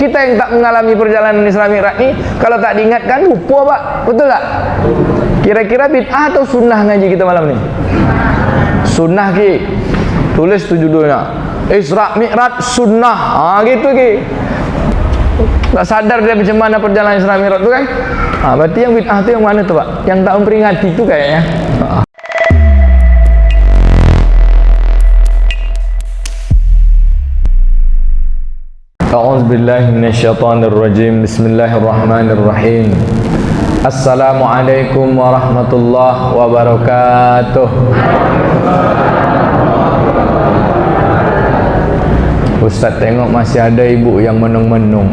Kita yang tak mengalami perjalanan Isra Mi'raj ni, kalau tak diingatkan lupa Pak. Betul tak? Kira-kira bid'ah atau sunnah ngaji kita malam ni? Sunnah ki. Tulis tu judulnya. Isra Mi'raj sunnah. Gitu ki. Tak sadar dia macam mana perjalanan Isra Mi'raj tu kan? Berarti yang bid'ah tu yang mana tu Pak? Yang tak memperingati tu kayaknya. A'udzubillahi minasyaitonirrajim. Bismillahirrahmanirrahim. Assalamualaikum warahmatullahi wabarakatuh. Ustaz tengok masih ada ibu yang menung-menung.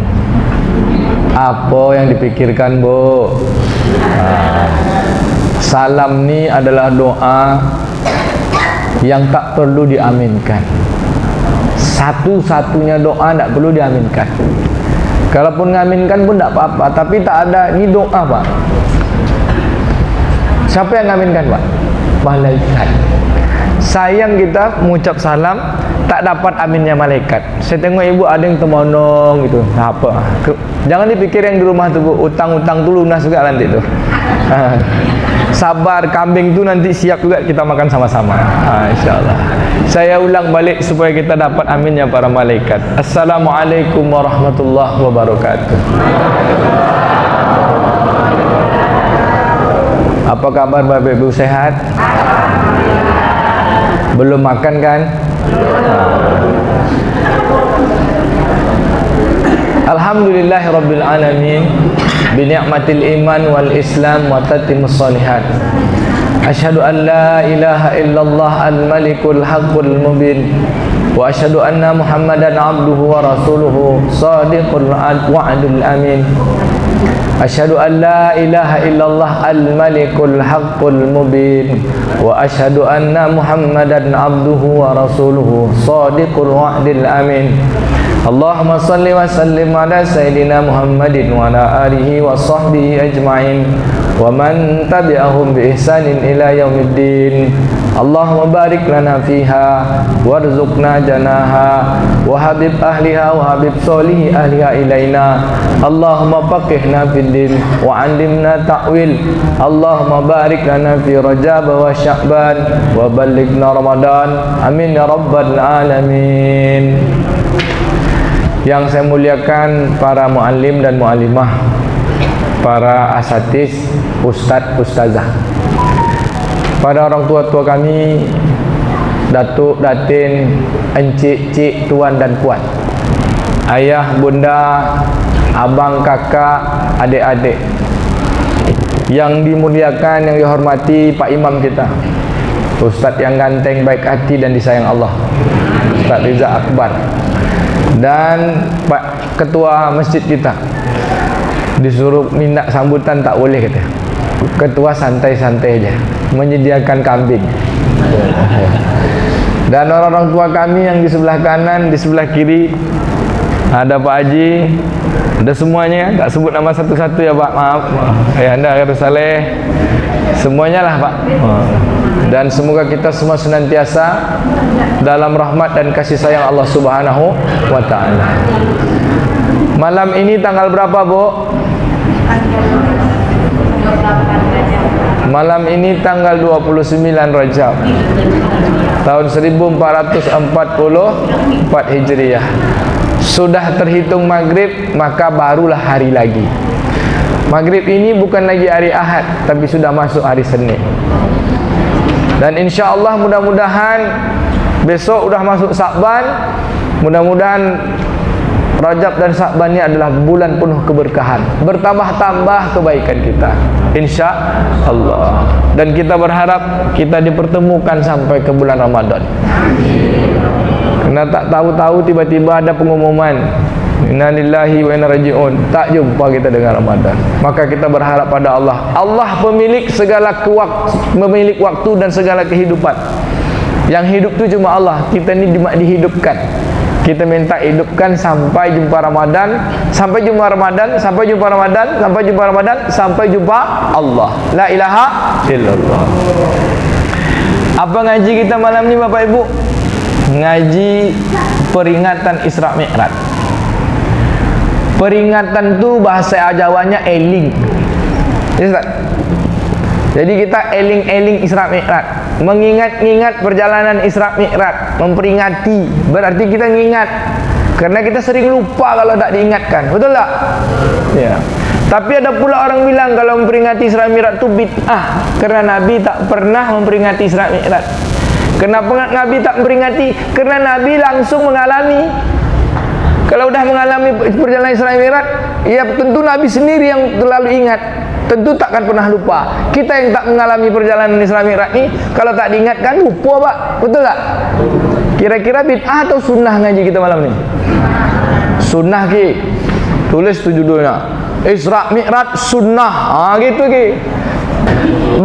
Apa yang dipikirkan, Bu? Salam ni adalah doa yang tak perlu diaminkan. Satu-satunya doa tak perlu diaminkan. Kalaupun ngaminkan pun tak apa-apa, tapi tak ada ni doa Pak. Siapa yang ngaminkan Pak? Malaikat. Sayang kita mengucap salam tak dapat aminnya malaikat. Saya tengok ibu ada yang termonong gitu. Apa? Jangan dipikir yang di rumah tu Bu, utang-utang tu lunas juga nanti tu. Sabar, kambing tu nanti siap juga kita makan sama-sama. InsyaAllah. Saya ulang balik supaya kita dapat aminnya para malaikat. Assalamualaikum warahmatullahi wabarakatuh. Apa kabar Bapak Ibu, sehat? Belum makan kan? Alhamdulillahirabbil alamin bi ni'matil iman wal islam wa tatimmus shalihat. Asyhadu an la ilaha illallah al malikul haqqul mubin wa asyhadu anna muhammadan abduhu wa rasuluhu shadiqul wa'dul amin. Asyhadu an la ilaha illallah al malikul haqqul mubin wa asyhadu anna muhammadan abduhu wa rasuluhu shadiqul wa'dil amin. Allahumma salli wa sallim ala sayyidina Muhammadin wa ala alihi wa sahbihi ajma'in wa man tabi'ahum bi ihsanin ila yaumiddin. Allahumma barik lana fiha warzuqna janaha wa habib ahliha wa habib solihi ahliha ilaina. Allahumma faqihna fid din wa 'allimna ta'wil. Allahumma barik lana fi Rajab wa Sya'ban wa ballighna Ramadan. Amin ya rabbal alamin. Yang saya muliakan para muallim dan muallimah, para asatiz, ustadz, ustazah, pada orang tua-tua kami, datuk, datin, encik, cik, tuan dan puan, ayah, bunda, abang, kakak, adik-adik, yang dimuliakan, yang dihormati Pak Imam kita, ustadz yang ganteng, baik hati dan disayang Allah, Ustaz Riza Akbar, dan Pak Ketua Masjid kita. Disuruh minta sambutan tak boleh kata. Ketua santai-santai aja, menyediakan kambing. Dan orang-orang tua kami yang di sebelah kanan, di sebelah kiri, ada Pak Haji, ada semuanya. Tak sebut nama satu-satu ya Pak, maaf. Ayah anda kata Saleh, semuanya lah Pak. Dan semoga kita semua senantiasa dalam rahmat dan kasih sayang Allah Subhanahu wa ta'ala. Malam ini tanggal berapa Bu? Malam ini tanggal 29 Rajab tahun 1444 Hijriah. Sudah terhitung maghrib, maka barulah hari lagi. Maghrib ini bukan lagi hari Ahad, tapi sudah masuk hari Senin. Dan insya Allah mudah-mudahan besok sudah masuk Sya'ban. Mudah-mudahan Rajab dan Sya'ban ini adalah bulan penuh keberkahan, bertambah-tambah kebaikan kita, insya Allah. Dan kita berharap kita dipertemukan sampai ke bulan Ramadan. Karena tak tahu-tahu tiba-tiba ada pengumuman inna lillahi wa inna raji'un, tak jumpa kita dengan Ramadan. Maka kita berharap pada Allah. Allah pemilik segala memiliki waktu dan segala kehidupan. Yang hidup tu cuma Allah. Kita ni dihidupkan. Kita minta hidupkan sampai jumpa Ramadan, sampai jumpa Ramadan, sampai jumpa Ramadan, sampai jumpa Ramadan, sampai jumpa Allah. La ilaha illallah. Apa ngaji kita malam ni Bapak Ibu? Ngaji peringatan Isra Mi'raj. Peringatan tu bahasa Jawanya eling. Ya, Ustaz? Jadi kita eling-eling Isra Mi'raj, mengingat-ingat perjalanan Isra Mi'raj, memperingati. Berarti kita ngingat, karena kita sering lupa kalau tak diingatkan. Betul tak? Ya. Tapi ada pula orang bilang kalau memperingati Isra Mi'raj itu bid'ah, karena Nabi tak pernah memperingati Isra Mi'raj. Kenapa Nabi tak memperingati? Karena Nabi langsung mengalami. Kalau udah mengalami perjalanan Isra Mi'raj, ya tentu Nabi sendiri yang terlalu ingat. Tentu takkan pernah lupa. Kita yang tak mengalami perjalanan Isra Mi'raj ini, kalau tak diingatkan lupa, Pak. Betul tak? Kira-kira bid'ah atau sunnah ngaji kita malam ini? Sunnah ki. Tulis tu judulnya. Isra Mi'raj sunnah. Gitu ki.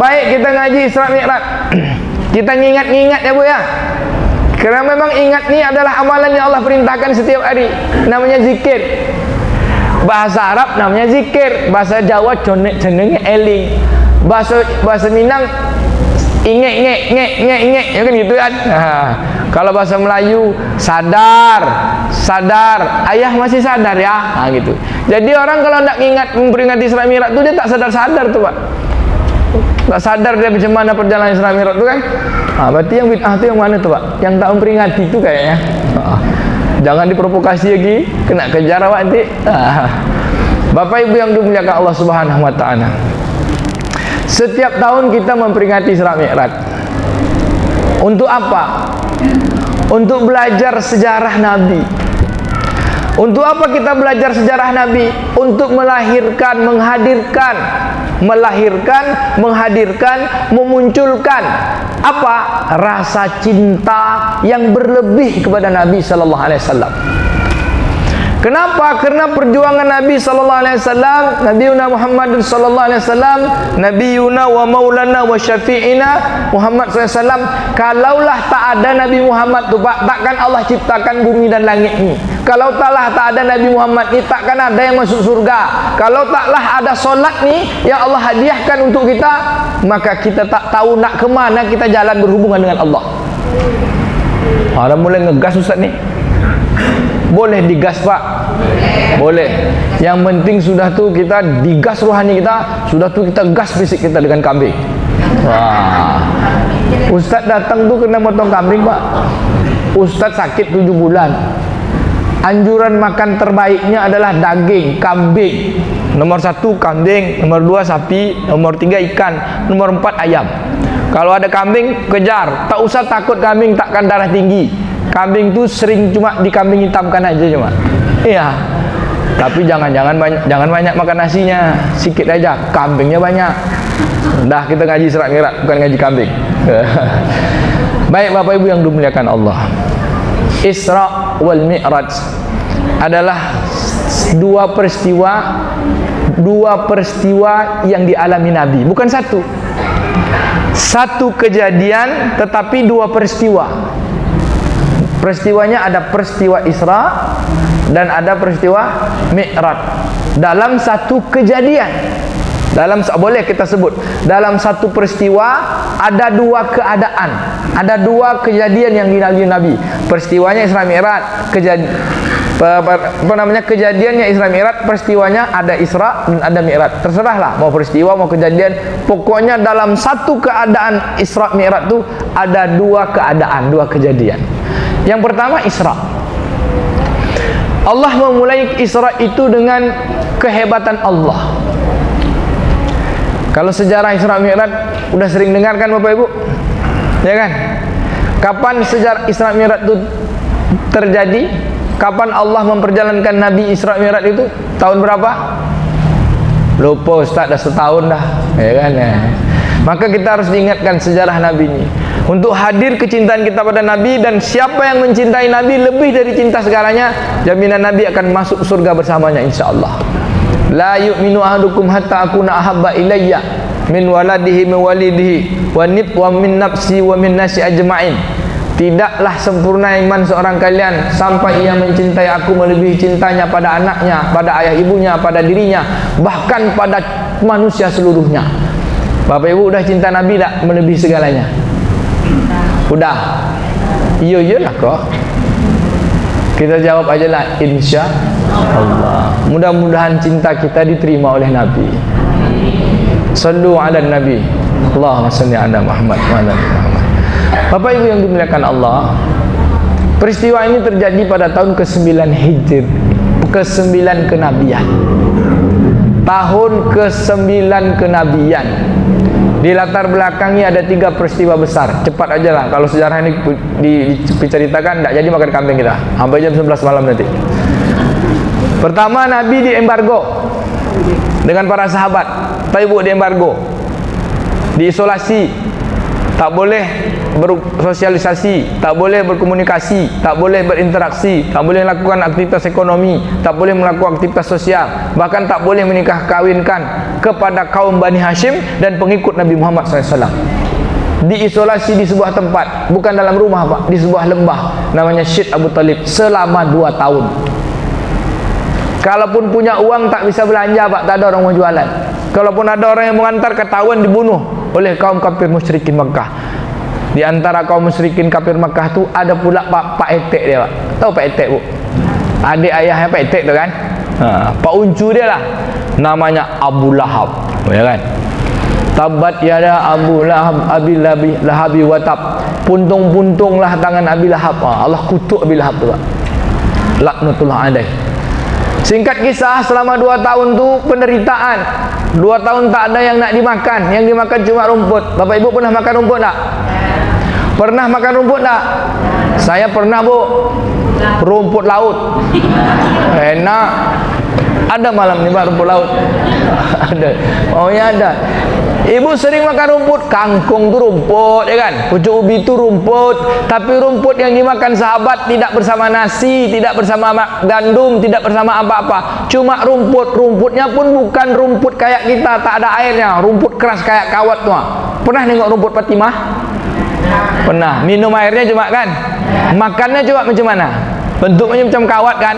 Baik, kita ngaji Isra Mi'raj. Kita ngingat-ngingat ya, Bu ya. Karena memang ingat ni adalah amalan yang Allah perintahkan setiap hari. Namanya zikir. Bahasa Arab namanya zikir, bahasa Jawa jenenge eling, bahasa Minang ingek ya kan gitu kan. Kalau bahasa Melayu sadar, ayah masih sadar ya, gitu. Jadi orang kalau nak ingat memperingati Isra Mi'raj tu dia tak sadar tuh, Pak. Tak sadar dia macam mana perjalanan Isra Mi'raj tu kan. Berarti yang bid'ah tu yang mana tuh, Pak? Yang tak memperingati tu kayaknya. Jangan diprovokasi lagi, kena kejar awak nanti. Bapak Ibu yang dimuliakan Allah Subhanahu wa taala. Setiap tahun kita memperingati Isra Mi'raj. Untuk apa? Untuk belajar sejarah Nabi. Untuk apa kita belajar sejarah Nabi? Untuk melahirkan, menghadirkan, memunculkan apa? Rasa cinta yang berlebih kepada Nabi sallallahu alaihi wasallam. Kenapa? Karena perjuangan Nabi sallallahu alaihi wasallam, Nabiuna Muhammad sallallahu alaihi wasallam, Nabiuna wa maulana wa syafi'ina Muhammad sallallahu alaihi wasallam. Kalaulah tak ada Nabi Muhammad tu, Pak, takkan Allah ciptakan bumi dan langit ni. Kalau taklah tak ada Nabi Muhammad ni, takkan ada yang masuk surga. Kalau taklah ada solat ni yang Allah hadiahkan untuk kita, maka kita tak tahu nak ke mana kita jalan berhubungan dengan Allah. Orang mulai ngegas Ustaz ni. Boleh digas, Pak? Boleh. Yang penting sudah tu kita digas rohani kita, sudah tu kita gas fisik kita dengan kambing. Wah. Ustaz datang tu kena motong kambing, Pak. Ustaz sakit 7 bulan. Anjuran makan terbaiknya adalah daging kambing. Nomor 1 kambing, nomor 2 sapi, nomor 3 ikan, nomor 4 ayam. Kalau ada kambing, kejar. Tak usah takut kambing takkan darah tinggi. Kambing tu sering cuma dikambing hitamkan aja cuma. Iya. Tapi jangan banyak makan nasinya, sikit aja. Kambingnya banyak. Dah kita ngaji Isra Mi'raj, bukan ngaji kambing. Baik Bapak Ibu yang dimuliakan Allah. Isra wal Mi'raj adalah dua peristiwa yang dialami Nabi, bukan satu. Satu kejadian tetapi dua peristiwa. Peristiwanya ada peristiwa Isra dan ada peristiwa Mi'raj. Dalam satu kejadian, boleh kita sebut, dalam satu peristiwa ada dua keadaan, ada dua kejadian yang dialami Nabi. Peristiwanya Isra Mi'raj, kejadiannya Isra Mi'raj, peristiwanya ada Isra dan ada Mi'raj. Terserahlah mau peristiwa mau kejadian, pokoknya dalam satu keadaan Isra Mi'raj itu ada dua keadaan, dua kejadian. Yang pertama Isra. Allah memulai Isra itu dengan kehebatan Allah. Kalau sejarah Isra Mi'raj udah sering dengar kan Bapak Ibu? Ya kan? Kapan sejarah Isra Mi'raj itu terjadi? Kapan Allah memperjalankan Nabi Isra Mi'raj itu? Tahun berapa? Lupa Ustaz, dah setahun dah. Ya kan? Ya. Maka kita harus diingatkan sejarah Nabi ini. Untuk hadir kecintaan kita pada Nabi, dan siapa yang mencintai Nabi lebih dari cinta segalanya, jaminan Nabi akan masuk surga bersamanya insyaallah. La yu'minu ahadukum hatta akuna ahabba ilayya min waladihi min walidihi wa min nafsi wa min nasi ajma'in. Tidaklah sempurna iman seorang kalian sampai ia mencintai aku melebihi cintanya pada anaknya, pada ayah ibunya, pada dirinya, bahkan pada manusia seluruhnya. Bapak Ibu udah cinta Nabi tak melebihi segalanya? Udah. Iyalah kok. Kita jawab aja lah insya Allah. Mudah-mudahan cinta kita diterima oleh Nabi. Sallu ala Nabi. Allahumma salli ala Muhammad wa ala Muhammad. Bapak Ibu yang dimuliakan Allah, peristiwa ini terjadi pada tahun ke-9 Hijri, ke-9 kenabian. Tahun ke-9 kenabian. Di latar belakangnya ada 3 peristiwa besar. Cepat aja lah, kalau sejarah ini diceritakan tidak jadi makan kambing kita sampai jam 11 malam nanti. Pertama, Nabi diembargo dengan para sahabat. Bapak Ibu, diembargo, diisolasi, tak boleh bersosialisasi, tak boleh berkomunikasi, tak boleh berinteraksi, tak boleh melakukan aktivitas ekonomi, tak boleh melakukan aktivitas sosial, bahkan tak boleh menikah kawinkan kepada kaum Bani Hashim dan pengikut Nabi Muhammad SAW. Diisolasi di sebuah tempat, bukan dalam rumah Pak, di sebuah lembah namanya Syed Abu Talib selama 2 tahun. Kalaupun punya uang tak bisa belanja Pak, tak ada orang mau jualan. Kalaupun ada orang yang mengantar, ketahuan dibunuh oleh kaum kafir musyrikin Makkah. Di antara kaum musyrikin kafir Makkah tu ada pula Pak Etek dia Pak. Tahu Pak Etek Bu? Adik ayahnya Pak Etek tu kan? Pak Uncu dia lah. Namanya Abu Lahab, ya kan? Tabat yada Abu Lahab Abi Lahabi watab. Puntung-puntunglah tangan Abi Lahab. Allah kutuk Abi Lahab tu Pak. Laknatullah alaih. Singkat kisah, selama 2 tahun tu penderitaan. 2 tahun tak ada yang nak dimakan. Yang dimakan cuma rumput. Bapak Ibu pernah makan rumput tak? Pernah makan rumput tak? Saya pernah Bu. Rumput laut. Enak. Ada malam ni Pak rumput laut. Ada. Oh ya ada. Ibu sering makan rumput. Kangkung tu rumput, ya kan? Pucuk ubi tu rumput. Tapi rumput yang dimakan sahabat tidak bersama nasi, tidak bersama gandum, tidak bersama apa-apa. Cuma rumput. Rumputnya pun bukan rumput kayak kita, tak ada airnya. Rumput keras kayak kawat tu. Pernah nengok rumput Fatimah? Pernah. Minum airnya cuma kan? Makannya coba macam mana? Bentuknya macam kawat kan?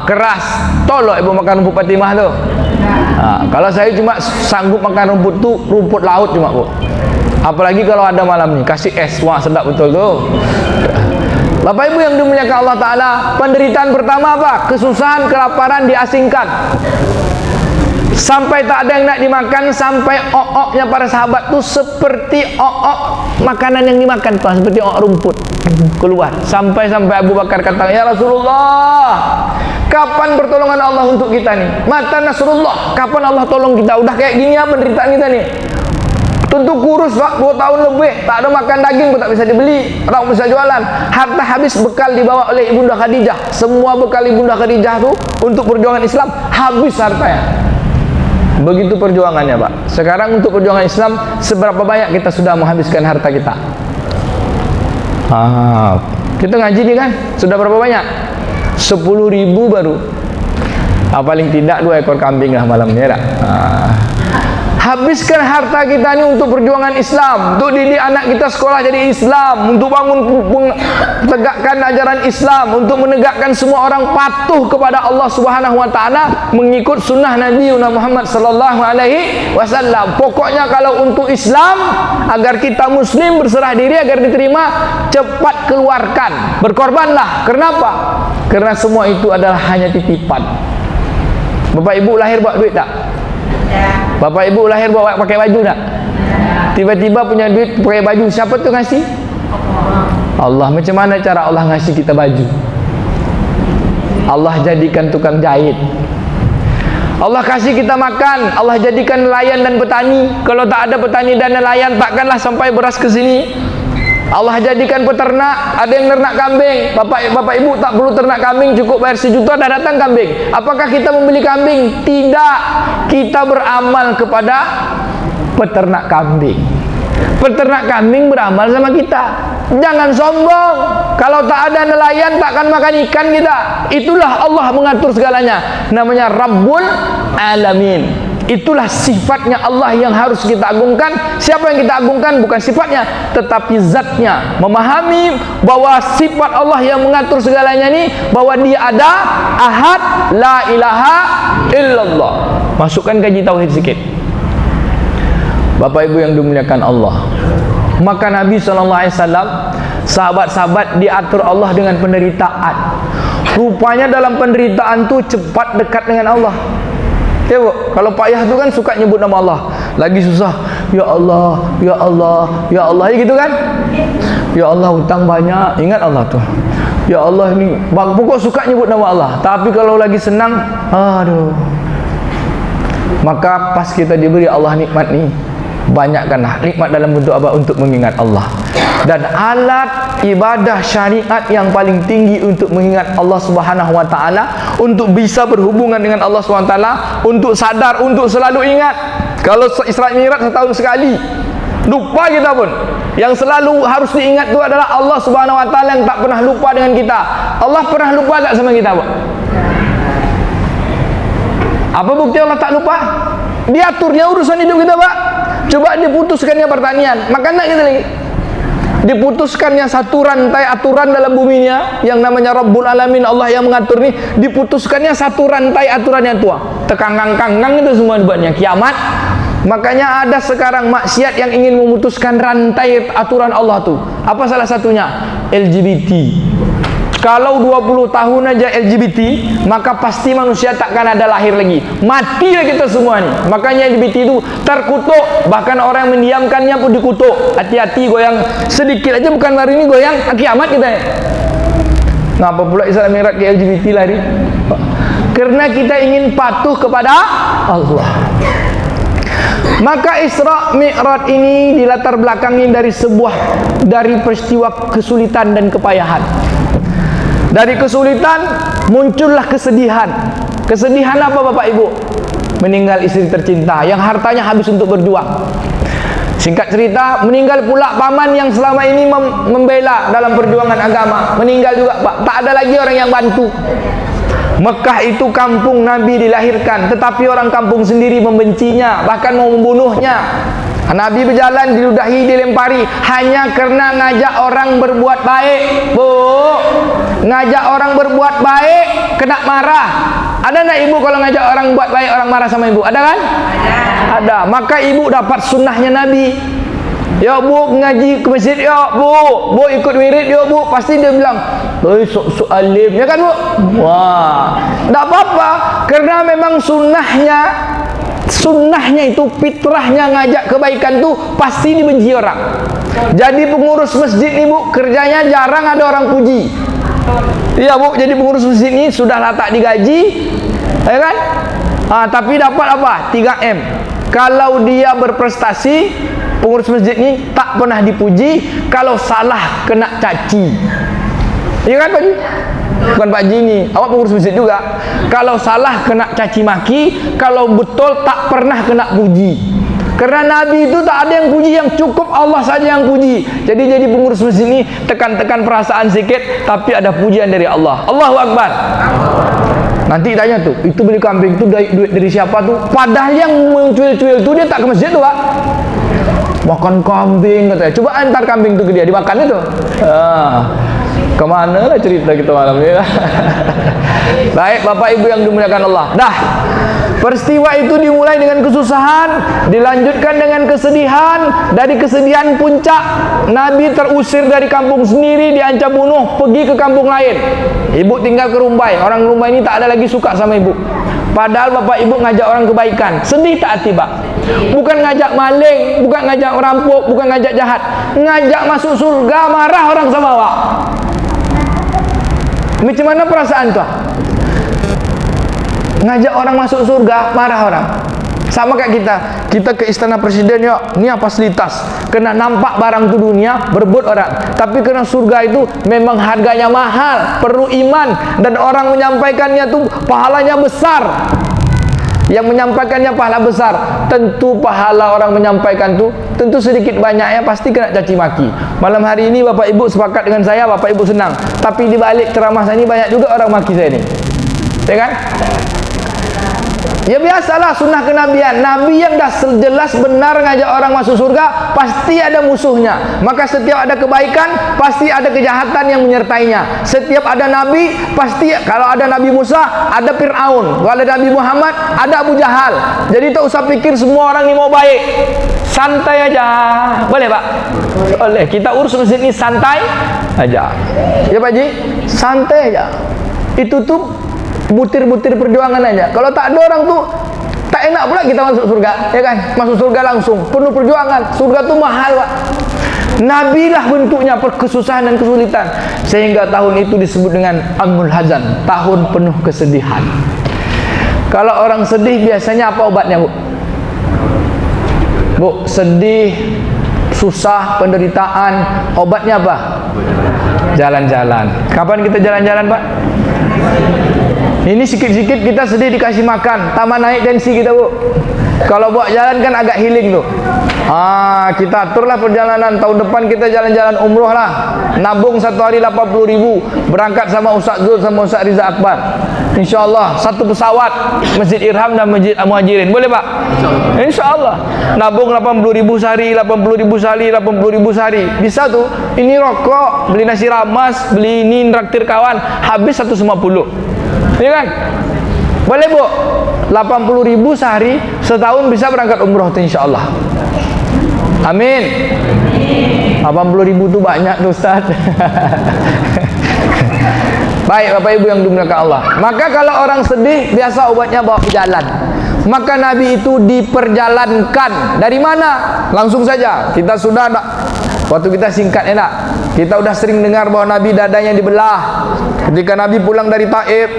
Keras. Tolok ibu makan rumput Fatimah tu. Kalau saya cuma sanggup makan rumput tu, rumput laut cuma Bu. Apalagi kalau ada malam ni kasih es, wah sedap betul tu. Bapak Ibu yang dimuliakan Allah Ta'ala, penderitaan pertama apa? Kesusahan, kelaparan, diasingkan. Sampai tak ada yang nak dimakan, sampai ok-oknya para sahabat tu seperti ok-ok makanan yang dimakan Pak, seperti ok rumput keluar. Sampai-sampai Abu Bakar kata, ya Rasulullah, kapan pertolongan Allah untuk kita ni? Mata Nasrullah, kapan Allah tolong kita? Udah kayak gini ya penderitaan kita ni. Tentu kurus Pak, 2 tahun lebih, tak ada makan daging pun tak bisa dibeli, tak bisa jualan. Harta habis, bekal dibawa oleh Ibunda Khadijah. Semua bekal Ibunda Khadijah tu untuk perjuangan Islam habis hartanya. Begitu perjuangannya Pak. Sekarang untuk perjuangan Islam, seberapa banyak kita sudah menghabiskan harta kita? Kita ngaji ni kan, sudah berapa banyak? 10.000 baru. Paling tidak 2 ekor kambing lah malam ni tak? Habiskan harta kita ni untuk perjuangan Islam, untuk didik anak kita sekolah jadi Islam, untuk bangun tegakkan ajaran Islam, untuk menegakkan semua orang patuh kepada Allah Subhanahu wa taala, mengikut sunnah Nabi Muhammad sallallahu alaihi wasallam. Pokoknya kalau untuk Islam, agar kita muslim berserah diri agar diterima, cepat keluarkan, berkorbanlah. Kenapa? Karena semua itu adalah hanya titipan. Bapak Ibu lahir buat duit tak? Bapak Ibu lahir bawa pakai baju tak? Tiba-tiba punya duit pakai baju, siapa tu ngasih? Allah. Macam mana cara Allah ngasih kita baju? Allah jadikan tukang jahit. Allah kasih kita makan, Allah jadikan nelayan dan petani. Kalau tak ada petani dan nelayan, takkanlah sampai beras ke sini. Allah jadikan peternak, ada yang ternak kambing. Bapak Ibu tak perlu ternak kambing, cukup bayar 1 juta dah datang kambing. Apakah kita membeli kambing? Tidak. Kita beramal kepada peternak kambing. Peternak kambing beramal sama kita. Jangan sombong. Kalau tak ada nelayan, takkan makan ikan kita. Itulah Allah mengatur segalanya. Namanya Rabbul Alamin. Itulah sifatnya Allah yang harus kita agungkan. Siapa yang kita agungkan? Bukan sifatnya, tetapi zatnya. Memahami bahwa sifat Allah yang mengatur segalanya ini, bahwa dia ada, ahad, la ilaha illallah. Masukkan kaji tauhid sikit. Bapak Ibu yang dimuliakan Allah, maka Nabi SAW, sahabat-sahabat diatur Allah dengan penderitaan. Rupanya dalam penderitaan tu cepat dekat dengan Allah. Ya bu, kalau payah tu kan suka nyebut nama Allah. Lagi susah, ya Allah, ya Allah, ya Allah, gitu kan? Ya Allah, hutang banyak, ingat Allah tu. Ya Allah, ni pokok suka nyebut nama Allah. Tapi kalau lagi senang, aduh. Maka pas kita diberi Allah nikmat ni, banyakkanlah nikmat dalam bentuk apa? Untuk mengingat Allah. Dan alat ibadah syariat yang paling tinggi untuk mengingat Allah Subhanahu wa taala, untuk bisa berhubungan dengan Allah Subhanahu wa taala, untuk sadar, untuk selalu ingat. Kalau Isra Mi'raj setahun sekali, lupa kita pun. Yang selalu harus diingat itu adalah Allah Subhanahu wa taala yang tak pernah lupa dengan kita. Allah pernah lupa tak sama kita, Pak? Apa bukti Allah tak lupa? Diaturnya urusan hidup kita, Pak. Coba diputuskannya pertanian, makan tak kita lagi? Diputuskannya satu rantai aturan dalam buminya yang namanya Rabbul Alamin, Allah yang mengatur ni, diputuskannya satu rantai aturan yang tua. Tekanggang-kanggang itu semua dibuatnya kiamat. Makanya ada sekarang maksiat yang ingin memutuskan rantai aturan Allah tu. Apa salah satunya? LGBT. Kalau 20 tahun aja LGBT, maka pasti manusia takkan ada lahir lagi. Matilah kita semua ni. Makanya LGBT itu terkutuk. Bahkan orang yang mendiamkannya pun dikutuk. Hati-hati, goyang sedikit aja, bukan hari ini goyang, kiamat kita. Ngapa pula Isra Mi'raj ke LGBT lari? Karena kita ingin patuh kepada Allah. Maka Isra Mi'raj ini dilatar belakangi dari peristiwa kesulitan dan kepayahan. Dari kesulitan muncullah kesedihan. Kesedihan apa Bapak Ibu? Meninggal istri tercinta yang hartanya habis untuk berjuang. Singkat cerita, meninggal pula paman yang selama ini membela dalam perjuangan agama. Meninggal juga, Pak. Tak ada lagi orang yang bantu. Mekah itu kampung Nabi dilahirkan, tetapi orang kampung sendiri membencinya, bahkan mau membunuhnya. Nabi berjalan, diludahi, dilempari hanya karena ngajak orang berbuat baik. Bu, ngajak orang berbuat baik kena marah. Ada enggak ibu kalau ngajak orang buat baik orang marah sama ibu? Ada kan? Ada. Maka ibu dapat sunnahnya Nabi. Ya bu, ngaji ke masjid ya bu, bu ikut wirid ya bu. Pasti dia bilang, sok alim, ya kan bu? Wah, tak apa-apa, karena memang sunnahnya itu, fitrahnya ngajak kebaikan tuh pasti dibenci orang. Jadi pengurus masjid nih bu, kerjanya jarang ada orang puji. Iya bu, jadi pengurus masjid ini sudah tak digaji, ya kan? Tapi dapat apa? 3M. Kalau dia berprestasi, pengurus masjid ini tak pernah dipuji. Kalau salah kena caci. Iya kan Pak Ji? Bukan Pak Ji ini, awak pengurus masjid juga. Kalau salah kena caci maki, kalau betul tak pernah kena puji. Karena Nabi itu tak ada yang puji, yang cukup Allah saja yang puji. Jadi pengurus masjid ini tekan-tekan perasaan sikit, tapi ada pujian dari Allah. Allahu Akbar. Nanti tanya tuh, itu beli kambing itu duit dari siapa tuh? Padahal yang mencuil-cuil itu dia tak ke masjid tuh Pak. Makan kambing katanya. Coba antar kambing itu ke dia, dimakan itu. Kemana lah cerita kita malam ini. Baik Bapak Ibu yang dimuliakan Allah. Dah, peristiwa itu dimulai dengan kesusahan, dilanjutkan dengan kesedihan. Dari kesedihan puncak, Nabi terusir dari kampung sendiri, diancam bunuh, pergi ke kampung lain. Ibu tinggal ke Rumbai. Orang Rumbai ini tak ada lagi suka sama ibu. Padahal Bapak Ibu ngajak orang kebaikan. Sedih tak hati Pak? Bukan ngajak maling, bukan ngajak merampok, bukan ngajak jahat, ngajak masuk surga, marah orang sama awak. Macam mana perasaan tuh? Ngajak orang masuk surga, marah orang. Sama kayak kita ke istana presiden yuk, ini apa fasilitas? Kena nampak barang tu dunia, berebut orang. Tapi kena surga itu memang harganya mahal, perlu iman, dan orang menyampaikannya tu pahalanya besar. Yang menyampaikannya pahala besar. Tentu pahala orang menyampaikan tu tentu sedikit banyaknya pasti kena caci maki. Malam hari ini Bapak Ibu sepakat dengan saya, Bapak Ibu senang. Tapi di balik ceramah saya ini banyak juga orang maki saya ni. Ya kan? Ya biasalah sunnah kenabian. Nabi yang dah jelas benar ngajak orang masuk surga, pasti ada musuhnya. Maka setiap ada kebaikan, pasti ada kejahatan yang menyertainya. Setiap ada Nabi, pasti kalau ada Nabi Musa, ada Fir'aun. Kalau ada Nabi Muhammad, ada Abu Jahal. Jadi tak usah pikir semua orang ni mau baik. Santai aja. Boleh Pak? Boleh. Kita urus masjid ni santai aja. Ya Pak Ji? Santai aja. Itu tuh butir-butir perjuangan aja. Kalau tak ada orang tuh, tak enak pula kita masuk surga, ya kan? Masuk surga langsung, penuh perjuangan. Surga tuh mahal, Pak. Nabi lah bentuknya kesusahan dan kesulitan, sehingga tahun itu disebut dengan Amul Hazan, tahun penuh kesedihan. Kalau orang sedih biasanya apa obatnya, Bu? Bu, sedih, susah, penderitaan, obatnya apa? Jalan-jalan. Kapan kita jalan-jalan, Pak? Ini sikit-sikit kita sedih dikasih makan, tambah naik tensi kita, Bu. Kalau buat jalan kan agak healing tuh. Kita aturlah perjalanan. Tahun depan kita jalan-jalan umroh lah. Nabung satu hari 80.000. Berangkat sama Ustaz Zul sama Ustaz Riza Akbar. InsyaAllah satu pesawat, Masjid Irham dan Masjid Muhajirin. Boleh, Pak? InsyaAllah. Nabung 80.000 sehari, 80.000 sehari, 80.000 sehari. Bisa tuh. Ini rokok, beli nasi ramas, beli ini traktir kawan, habis 150. Ya kan? Boleh, Bu? 80.000 sehari, setahun bisa berangkat umroh tuh insyaAllah. Amin. 80.000 tuh banyak tuh, Ustaz. Baik, Bapak Ibu yang dimuliakan Allah. Maka kalau orang sedih, biasa obatnya bawa ke jalan. Maka Nabi itu diperjalankan. Dari mana? Langsung saja. Kita sudah waktu kita singkat enak. Kita udah sering dengar bahwa Nabi dadanya dibelah. Ketika Nabi pulang dari Taif,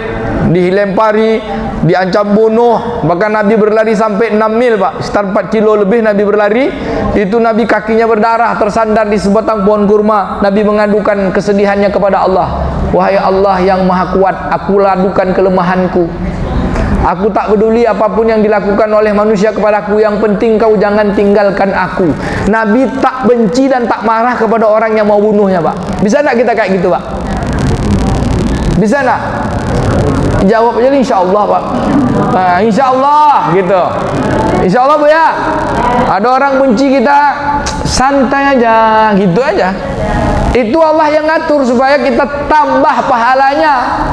dilempari, diancam bunuh. Bahkan Nabi berlari sampai 6 mil, Pak. Sekitar 4 kilo lebih Nabi berlari. Itu Nabi kakinya berdarah, tersandar di sebatang pohon kurma. Nabi mengadukan kesedihannya kepada Allah. Wahai Allah yang maha kuat, aku ladukan kelemahanku. Aku tak peduli apapun yang dilakukan oleh manusia kepadaku, yang penting kau jangan tinggalkan aku. Nabi tak benci dan tak marah kepada orang yang mau bunuhnya, Pak. Bisa tak kita kayak gitu, Pak? Bisa tak? Jawab aja insyaAllah, Pak. InsyaAllah gitu. InsyaAllah, Bu, ya. Ada orang benci kita, santai aja, gitu aja. Itu Allah yang ngatur supaya kita tambah pahalanya.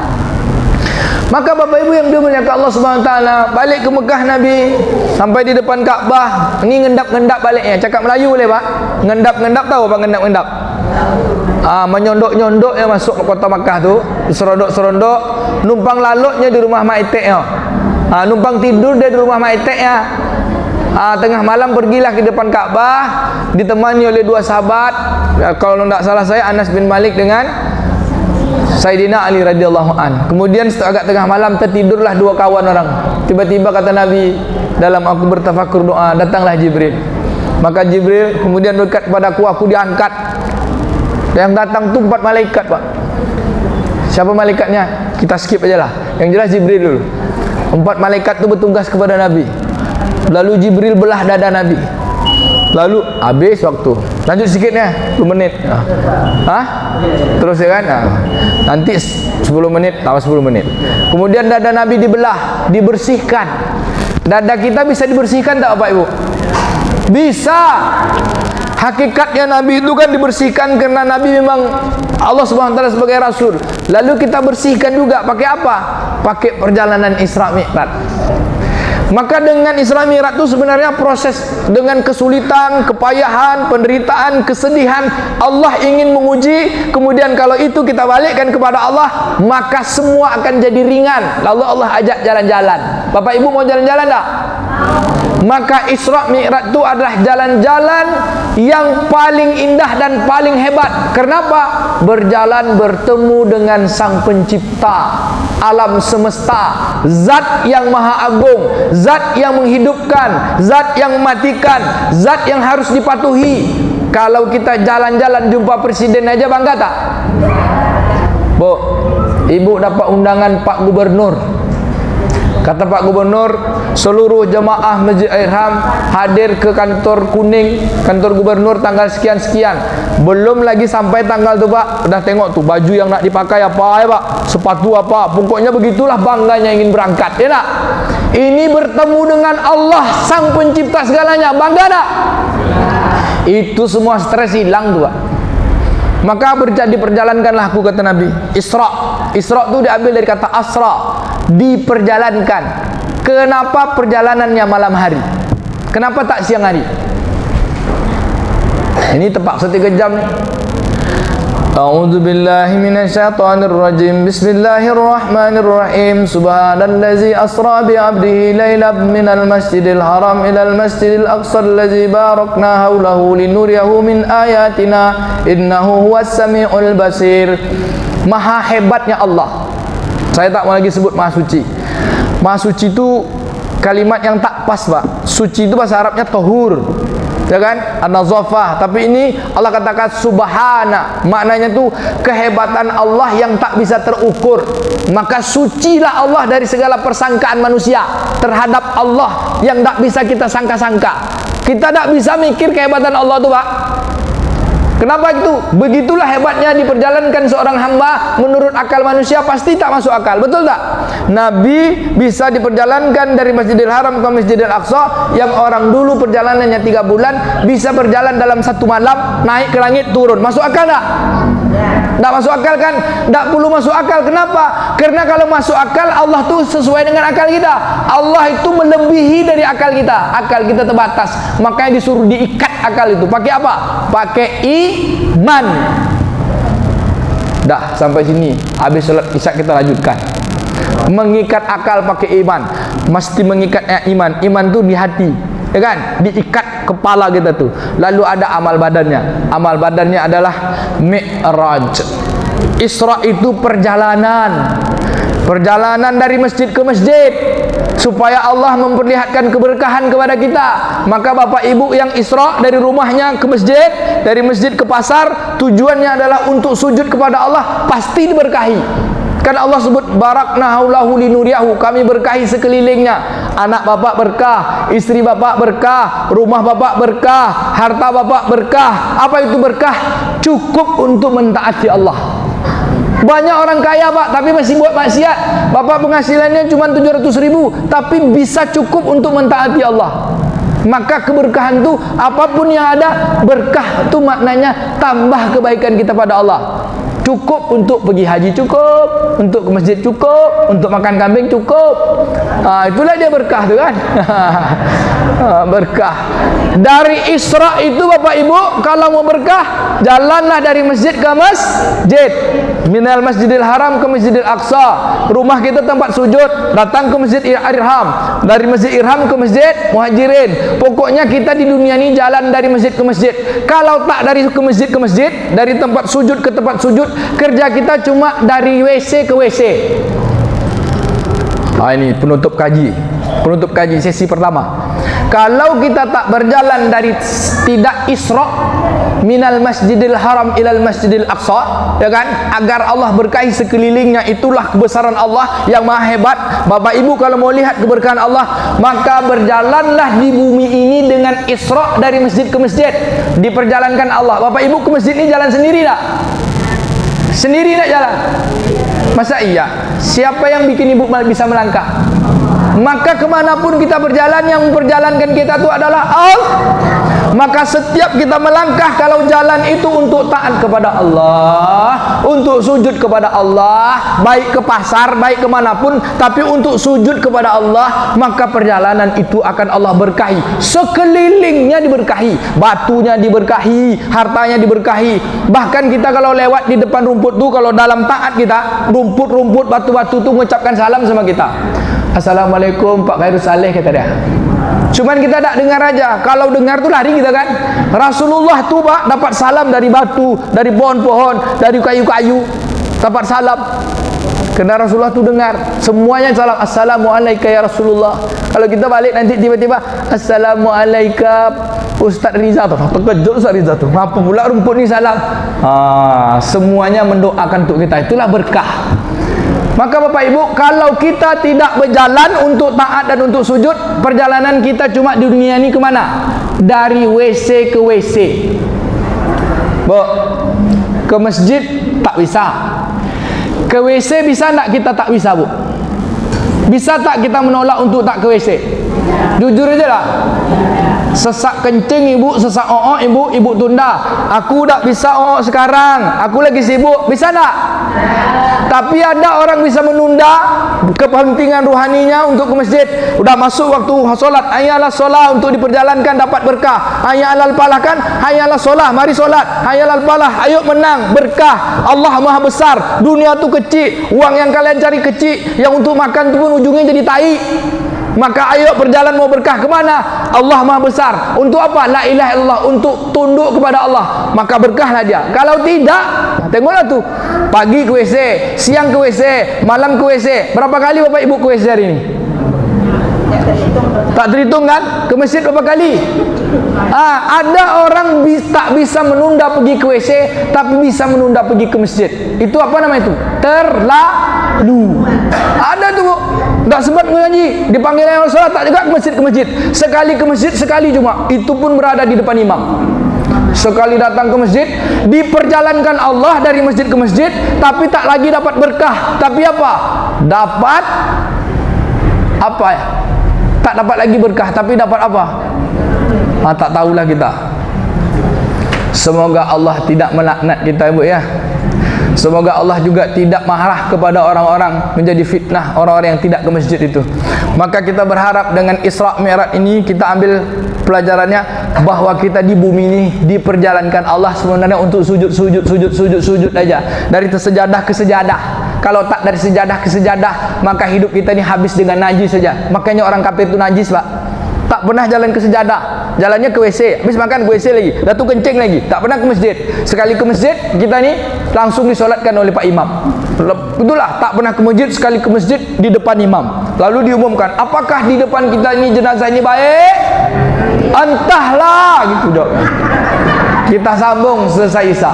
Maka Bapak Ibu yang dimuliakan Allah Subhanahu wa taala, balik ke Mekah Nabi sampai di depan Ka'bah. Ini ngendap-ngendap baliknya. Cakap Melayu boleh, Pak? Ngendap-ngendap, tahu apa ngendap-ngendap? Menyondok-nyondok yang masuk ke kota Mekah tu, serondok-serondok, numpang lalutnya di rumah mak eteknya. Numpang tidur dia di rumah mak eteknya. Tengah malam pergilah ke depan Ka'bah, ditemani oleh dua sahabat. Kalau tidak salah saya, Anas bin Malik dengan Sayyidina Ali radhiyallahu an. Kemudian agak tengah malam tertidurlah dua kawan orang. Tiba-tiba kata Nabi, dalam aku bertafakur doa, datanglah Jibril. Maka Jibril kemudian dekat kepadaku, aku diangkat. Yang datang tu 4 malaikat, Pak. Siapa malaikatnya? Kita skip aja lah. Yang jelas Jibril dulu. 4 malaikat tu bertugas kepada Nabi. Lalu Jibril belah dada Nabi. Lalu habis waktu. Lanjut sikitnya 10 menit. Terus ya kan? Nanti 10 menit, tambah 10 menit. Kemudian dada Nabi dibelah, dibersihkan. Dada kita bisa dibersihkan tak, Bapak Ibu? Bisa. Hakikatnya Nabi itu kan dibersihkan karena Nabi memang Allah Subhanahu wa taala sebagai rasul. Lalu kita bersihkan juga pakai apa? Pakai perjalanan Isra Mi'raj. Maka dengan Isra Mi'raj itu sebenarnya proses dengan kesulitan, kepayahan, penderitaan, kesedihan. Allah ingin menguji. Kemudian kalau itu kita balikkan kepada Allah, maka semua akan jadi ringan. Lalu Allah ajak jalan-jalan. Bapak Ibu mau jalan-jalan tak? Maka Isra Mi'raj itu adalah jalan-jalan yang paling indah dan paling hebat. Kenapa? Berjalan bertemu dengan Sang Pencipta alam semesta, Zat yang Maha Agung, Zat yang menghidupkan, Zat yang mematikan, Zat yang harus dipatuhi. Kalau kita jalan-jalan jumpa presiden aja bangga tak? Bu, Ibu dapat undangan Pak Gubernur. Kata Pak Gubernur, seluruh jemaah Masjid Irham hadir ke kantor kuning, kantor gubernur tanggal sekian-sekian. Belum lagi sampai tanggal tu, Pak. Udah tengok tu baju yang nak dipakai apa ya, Pak? Sepatu apa? Pokoknya begitulah bangganya ingin berangkat. Ya tak? Ini bertemu dengan Allah Sang Pencipta segalanya. Bangga tak? Itu semua stres hilang tu, Pak. Maka diperjalankanlah aku, kata Nabi. Isra tu diambil dari kata asra, diperjalankan. Kenapa perjalanannya malam hari? Kenapa tak siang hari? Ini terpaksa 3 jam. A'udzu billahi minasyaitonir rajim. Bismillahirrahmanirrahim. Subhanallazi asra bi 'abdihi lailan minal masjidil haram ilal masjidil aqsa allazi barakna haulahu linuriyahu min ayatina innahu huwas samiul basir. Maha hebatnya Allah. Saya tak mau lagi sebut maha suci. Maha suci itu kalimat yang tak pas, Pak. Suci itu bahasa Arabnya tahur, ya kan? An-nazafah. Tapi ini Allah katakan subhana. Maknanya tu kehebatan Allah yang tak bisa terukur. Maka sucilah Allah dari segala persangkaan manusia terhadap Allah yang tak bisa kita sangka-sangka. Kita tak bisa mikir kehebatan Allah tu, Pak. Kenapa itu? Begitulah hebatnya diperjalankan seorang hamba menurut akal manusia pasti tak masuk akal. Betul tak? Nabi bisa diperjalankan dari Masjidil Haram ke Masjidil Aqsa yang orang dulu perjalanannya 3 bulan bisa berjalan dalam 1 malam, naik ke langit turun. Masuk akal tak? Tak masuk akal kan? Tak perlu masuk akal. Kenapa? Karena kalau masuk akal Allah tu sesuai dengan akal kita. Allah itu melebihi dari akal kita. Akal kita terbatas. Makanya disuruh diikat akal itu. Pakai apa? Pakai iman. Dah sampai sini. Habis salat Isya kita lanjutkan. Mengikat akal pakai iman. Mesti mengikatnya iman. Iman tu di hati, ya kan? Diikat kepala kita tu. Lalu ada amal badannya. Amal badannya adalah Mi'raj. Isra itu perjalanan. Perjalanan dari masjid ke masjid supaya Allah memperlihatkan keberkahan kepada kita. Maka bapak ibu yang Isra dari rumahnya ke masjid, dari masjid ke pasar, tujuannya adalah untuk sujud kepada Allah, pasti diberkahi. Kan Allah sebut barakna haulahu linuriyahu, kami berkahi sekelilingnya. Anak bapak berkah, istri bapak berkah, rumah bapak berkah, harta bapak berkah. Apa itu berkah? Cukup untuk mentaati Allah. Banyak orang kaya, Pak, tapi masih buat maksiat. Bapak penghasilannya cuma 700.000, tapi bisa cukup untuk mentaati Allah. Maka keberkahan itu apapun yang ada, berkah itu maknanya tambah kebaikan kita pada Allah. Cukup untuk pergi haji, cukup untuk ke masjid, cukup untuk makan kambing, cukup. Itulah dia berkah tu kan. Berkah. Dari Isra itu Bapak Ibu, kalau mau berkah, jalanlah dari masjid ke masjid. Minal Masjidil Haram ke Masjidil Aqsa. Rumah kita tempat sujud, datang ke Masjid Irham. Dari Masjid Irham ke Masjid Muhajirin. Pokoknya kita di dunia ini jalan dari masjid ke masjid. Kalau tak dari ke masjid, dari tempat sujud ke tempat sujud, kerja kita cuma dari WC ke WC. Ini penutup kaji. Penutup kaji sesi pertama. Kalau kita tak berjalan dari tidak Isra minal Masjidil Haram ilal Masjidil Aqsa, ya kan? Agar Allah berkahi sekelilingnya, itulah kebesaran Allah yang maha hebat. Bapak Ibu kalau mau lihat keberkahan Allah, maka berjalanlah di bumi ini dengan Isra dari masjid ke masjid. Diperjalankan Allah. Bapak Ibu ke masjid ini jalan sendiri tak? Sendiri tak jalan? Masa iya? Siapa yang bikin ibu bisa melangkah? Maka kemanapun kita berjalan, yang memperjalankan kita itu adalah Allah. Maka setiap kita melangkah, kalau jalan itu untuk taat kepada Allah, untuk sujud kepada Allah, baik ke pasar, baik kemanapun, tapi untuk sujud kepada Allah, maka perjalanan itu akan Allah berkahi. Sekelilingnya diberkahi, batunya diberkahi, hartanya diberkahi. Bahkan kita kalau lewat di depan rumput tu, kalau dalam taat kita, rumput-rumput, batu-batu tu mengucapkan salam sama kita. Assalamualaikum Pak Khairul Saleh, kata dia. Cuman kita tak dengar aja. Kalau dengar tu lari kita kan. Rasulullah tu Pak dapat salam dari batu, dari pohon-pohon, dari kayu-kayu, dapat salam. Karena Rasulullah tu dengar semuanya salam. Assalamualaikum ya Rasulullah. Kalau kita balik nanti tiba-tiba Assalamualaikum Ustaz Riza tu. Terkejut Ustaz Riza tu. Apa pula rumput ni salam? Semuanya mendoakan untuk kita. Itulah berkah. Maka Bapak Ibu, kalau kita tidak berjalan untuk taat dan untuk sujud, perjalanan kita cuma di dunia ini kemana? Dari WC ke WC. Bu, ke masjid tak bisa. Ke WC bisa tak kita tak bisa, Bu? Bisa tak kita menolak untuk tak ke WC? Jujur aja lah. Sesak kencing ibu, sesak ibu tunda. Aku tak bisa sekarang, aku lagi sibuk, bisa tak? Tapi ada orang bisa menunda kepentingan ruhaninya untuk ke masjid. Udah masuk waktu solat, ayalah solat untuk diperjalankan dapat berkah. Ayalah falah kan, ayalah solat, mari solat. Ayalah falah, ayo menang berkah. Allah Maha besar, dunia tu kecil, uang yang kalian cari kecil, yang untuk makan tu pun ujungnya jadi tai. Maka ayo berjalan mau berkah kemana? Allah Maha besar. Untuk apa? La ilaha illallah, untuk tunduk kepada Allah, maka berkahlah dia. Kalau tidak, tengoklah tu, pagi ke WC, siang ke WC, malam ke WC. Berapa kali bapak ibu ke WC hari ini? Tak terhitung kan? Ke masjid berapa kali? Ada orang tak bisa menunda pergi ke WC, tapi bisa menunda pergi ke masjid. Itu apa nama itu? Terlalu. Ada tu bu, tak sempat mengaji, dipanggil yang salat, tak juga ke masjid. Sekali ke masjid, sekali cuma, itu pun berada di depan imam. Sekali datang ke masjid, diperjalankan Allah dari masjid ke masjid, tapi tak lagi dapat berkah. Tapi apa? Dapat apa ya? Tak dapat lagi berkah, tapi dapat apa? Tak tahulah kita. Semoga Allah tidak melaknat kita ibu ya. Semoga Allah juga tidak marah kepada orang-orang menjadi fitnah orang-orang yang tidak ke masjid itu. Maka kita berharap dengan Isra Mi'raj ini kita ambil pelajarannya bahwa kita di bumi ini diperjalankan Allah sebenarnya untuk sujud aja. Dari sejadah ke sejadah. Kalau tak dari sejadah ke sejadah, maka hidup kita ini habis dengan najis saja. Makanya orang kafir itu najis, Pak. Tak pernah jalan ke sejadah, jalannya ke WC, habis makan ke WC lagi, datu kencing lagi, tak pernah ke masjid. Sekali ke masjid, kita ni langsung disolatkan oleh Pak Imam. Itulah, tak pernah ke masjid, sekali ke masjid di depan imam. Lalu diumumkan, apakah di depan kita ini jenazah ini baik? Entahlah, gitu dok. Kita sambung selesai Isya.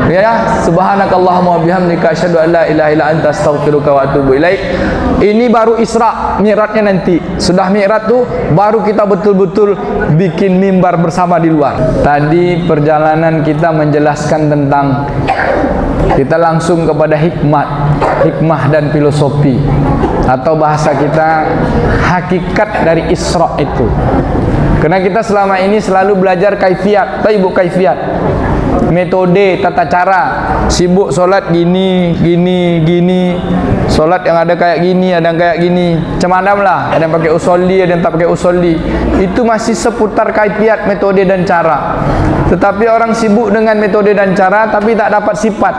Ya, subhanakallahumma wa bihamdika asyhadu an la ilaha illa anta astaghfiruka wa atubu ilaik. Ini baru Isra, Mi'rajnya nanti. Sudah Mi'raj tu baru kita betul-betul bikin mimbar bersama di luar. Tadi perjalanan kita menjelaskan tentang, kita langsung kepada hikmah dan filosofi, atau bahasa kita hakikat dari Isra itu. Karena kita selama ini selalu belajar kaifiat, tahu ibu kaifiat, metode, tata cara. Sibuk solat gini, solat yang ada kayak gini, ada yang kayak gini, macam-macam lah. Ada yang pakai usolli, ada yang tak pakai usolli. Itu masih seputar kaifiat, metode dan cara. Tetapi orang sibuk dengan metode dan cara, tapi tak dapat sifat.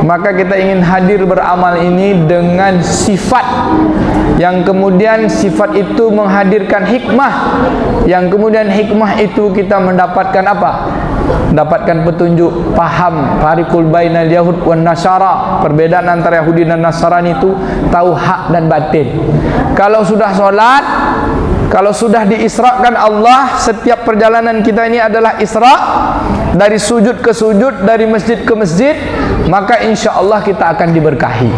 Maka kita ingin hadir beramal ini dengan sifat, yang kemudian sifat itu menghadirkan hikmah, yang kemudian hikmah itu kita mendapatkan apa? Mendapatkan petunjuk, paham farikul bainal yahud wan nasara, perbedaan antara Yahudi dan Nasrani itu, tahu hak dan batin. Kalau sudah solat, kalau sudah diisrakan Allah, setiap perjalanan kita ini adalah isra, dari sujud ke sujud, dari masjid ke masjid, maka insya Allah kita akan diberkahi.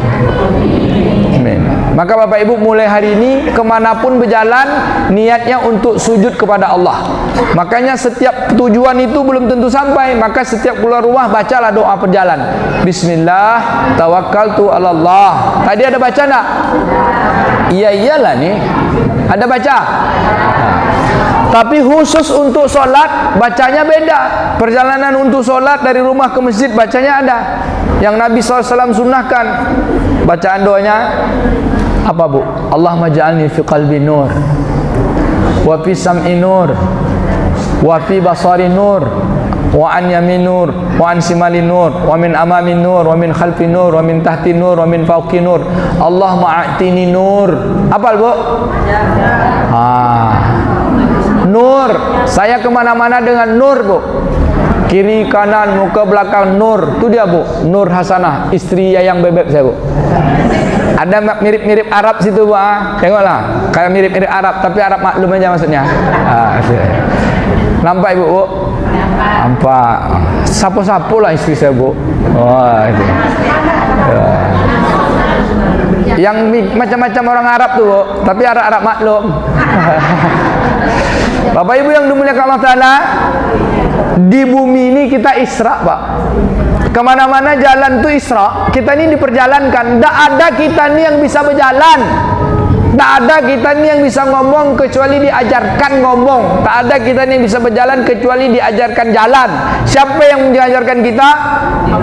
Amin. Maka Bapak Ibu mulai hari ini kemanapun berjalan, niatnya untuk sujud kepada Allah. Makanya setiap tujuan itu belum tentu sampai, maka setiap keluar rumah bacalah doa perjalanan. Bismillah, tawakkaltu 'ala Allah. Tadi ada baca enggak? Iya iyalah nih. Ada baca. Tapi khusus untuk solat bacanya beda. Perjalanan untuk solat dari rumah ke masjid bacanya ada. Yang Nabi SAW sunnahkan. Bacaan doanya apa bu? Allahumma ja'alni fi qalbi nur, wa fi sam'i nur, wa fi basari nur, wa an yamin nur, wa an simali nur, wa min amami nur, wa min khalfi nur, wa min tahti nur, wa min fawqi nur. Allahumma a'tini nur. Apa bu? Nur. Saya kemana-mana dengan nur bu. Kiri, kanan, muka, belakang, nur. Itu dia bu, Nur Hasanah, istri Yayang Bebek saya bu. Ada mirip-mirip Arab situ bu. Tengoklah, kayak mirip-mirip Arab, tapi Arab maklum aja maksudnya. Nampak ibu bu? Nampak. Sapu-sapu lah istri saya bu. Wah itu. Yang macam-macam orang Arab tuh bu, tapi Arab maklum. Bapak Ibu yang dimuliakan Allah Ta'ala, di bumi ini kita Isra pak. Kemana-mana jalan tuh Isra. Kita ini diperjalankan. Tidak ada kita ini yang bisa berjalan. Tak ada kita ni yang bisa ngomong kecuali diajarkan ngomong. Tak ada kita ni yang bisa berjalan kecuali diajarkan jalan. Siapa yang mengajarkan kita?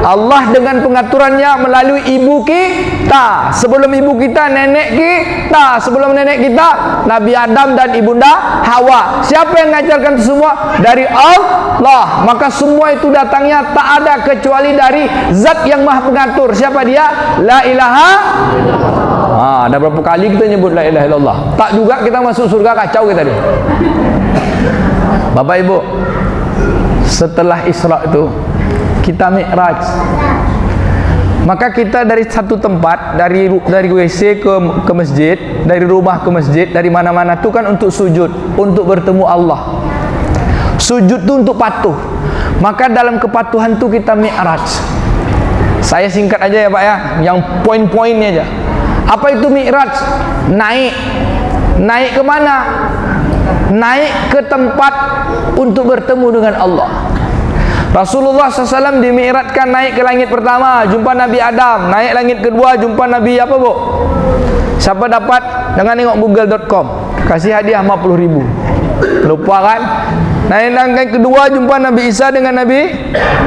Allah dengan pengaturannya melalui ibu kita. Sebelum ibu kita, nenek kita. Sebelum nenek kita, Nabi Adam dan ibunda Hawa. Siapa yang mengajarkan itu semua? Dari Allah. Maka semua itu datangnya tak ada kecuali dari zat yang maha pengatur. Siapa dia? La ilaha. Ada berapa kali kita nyebut la ilaha illallah? Tak juga kita masuk surga, kacau kita ni. Bapak Ibu, setelah Isra itu kita Mi'raj. Maka kita dari satu tempat, dari WC ke masjid, dari rumah ke masjid, dari mana-mana tu kan untuk sujud, untuk bertemu Allah. Sujud tu untuk patuh. Maka dalam kepatuhan tu kita Mi'raj. Saya singkat aja ya Pak ya, yang poin-poinnya aja. Apa itu Mi'raj? Naik. Naik ke mana? Naik ke tempat untuk bertemu dengan Allah. Rasulullah SAW dimi'rajkan naik ke langit pertama, jumpa Nabi Adam. Naik langit kedua, jumpa Nabi apa Bu? Siapa dapat? Dengan tengok google.com. Kasih hadiah 50.000. Lupa kan? Naik langit kedua, jumpa Nabi Isa dengan Nabi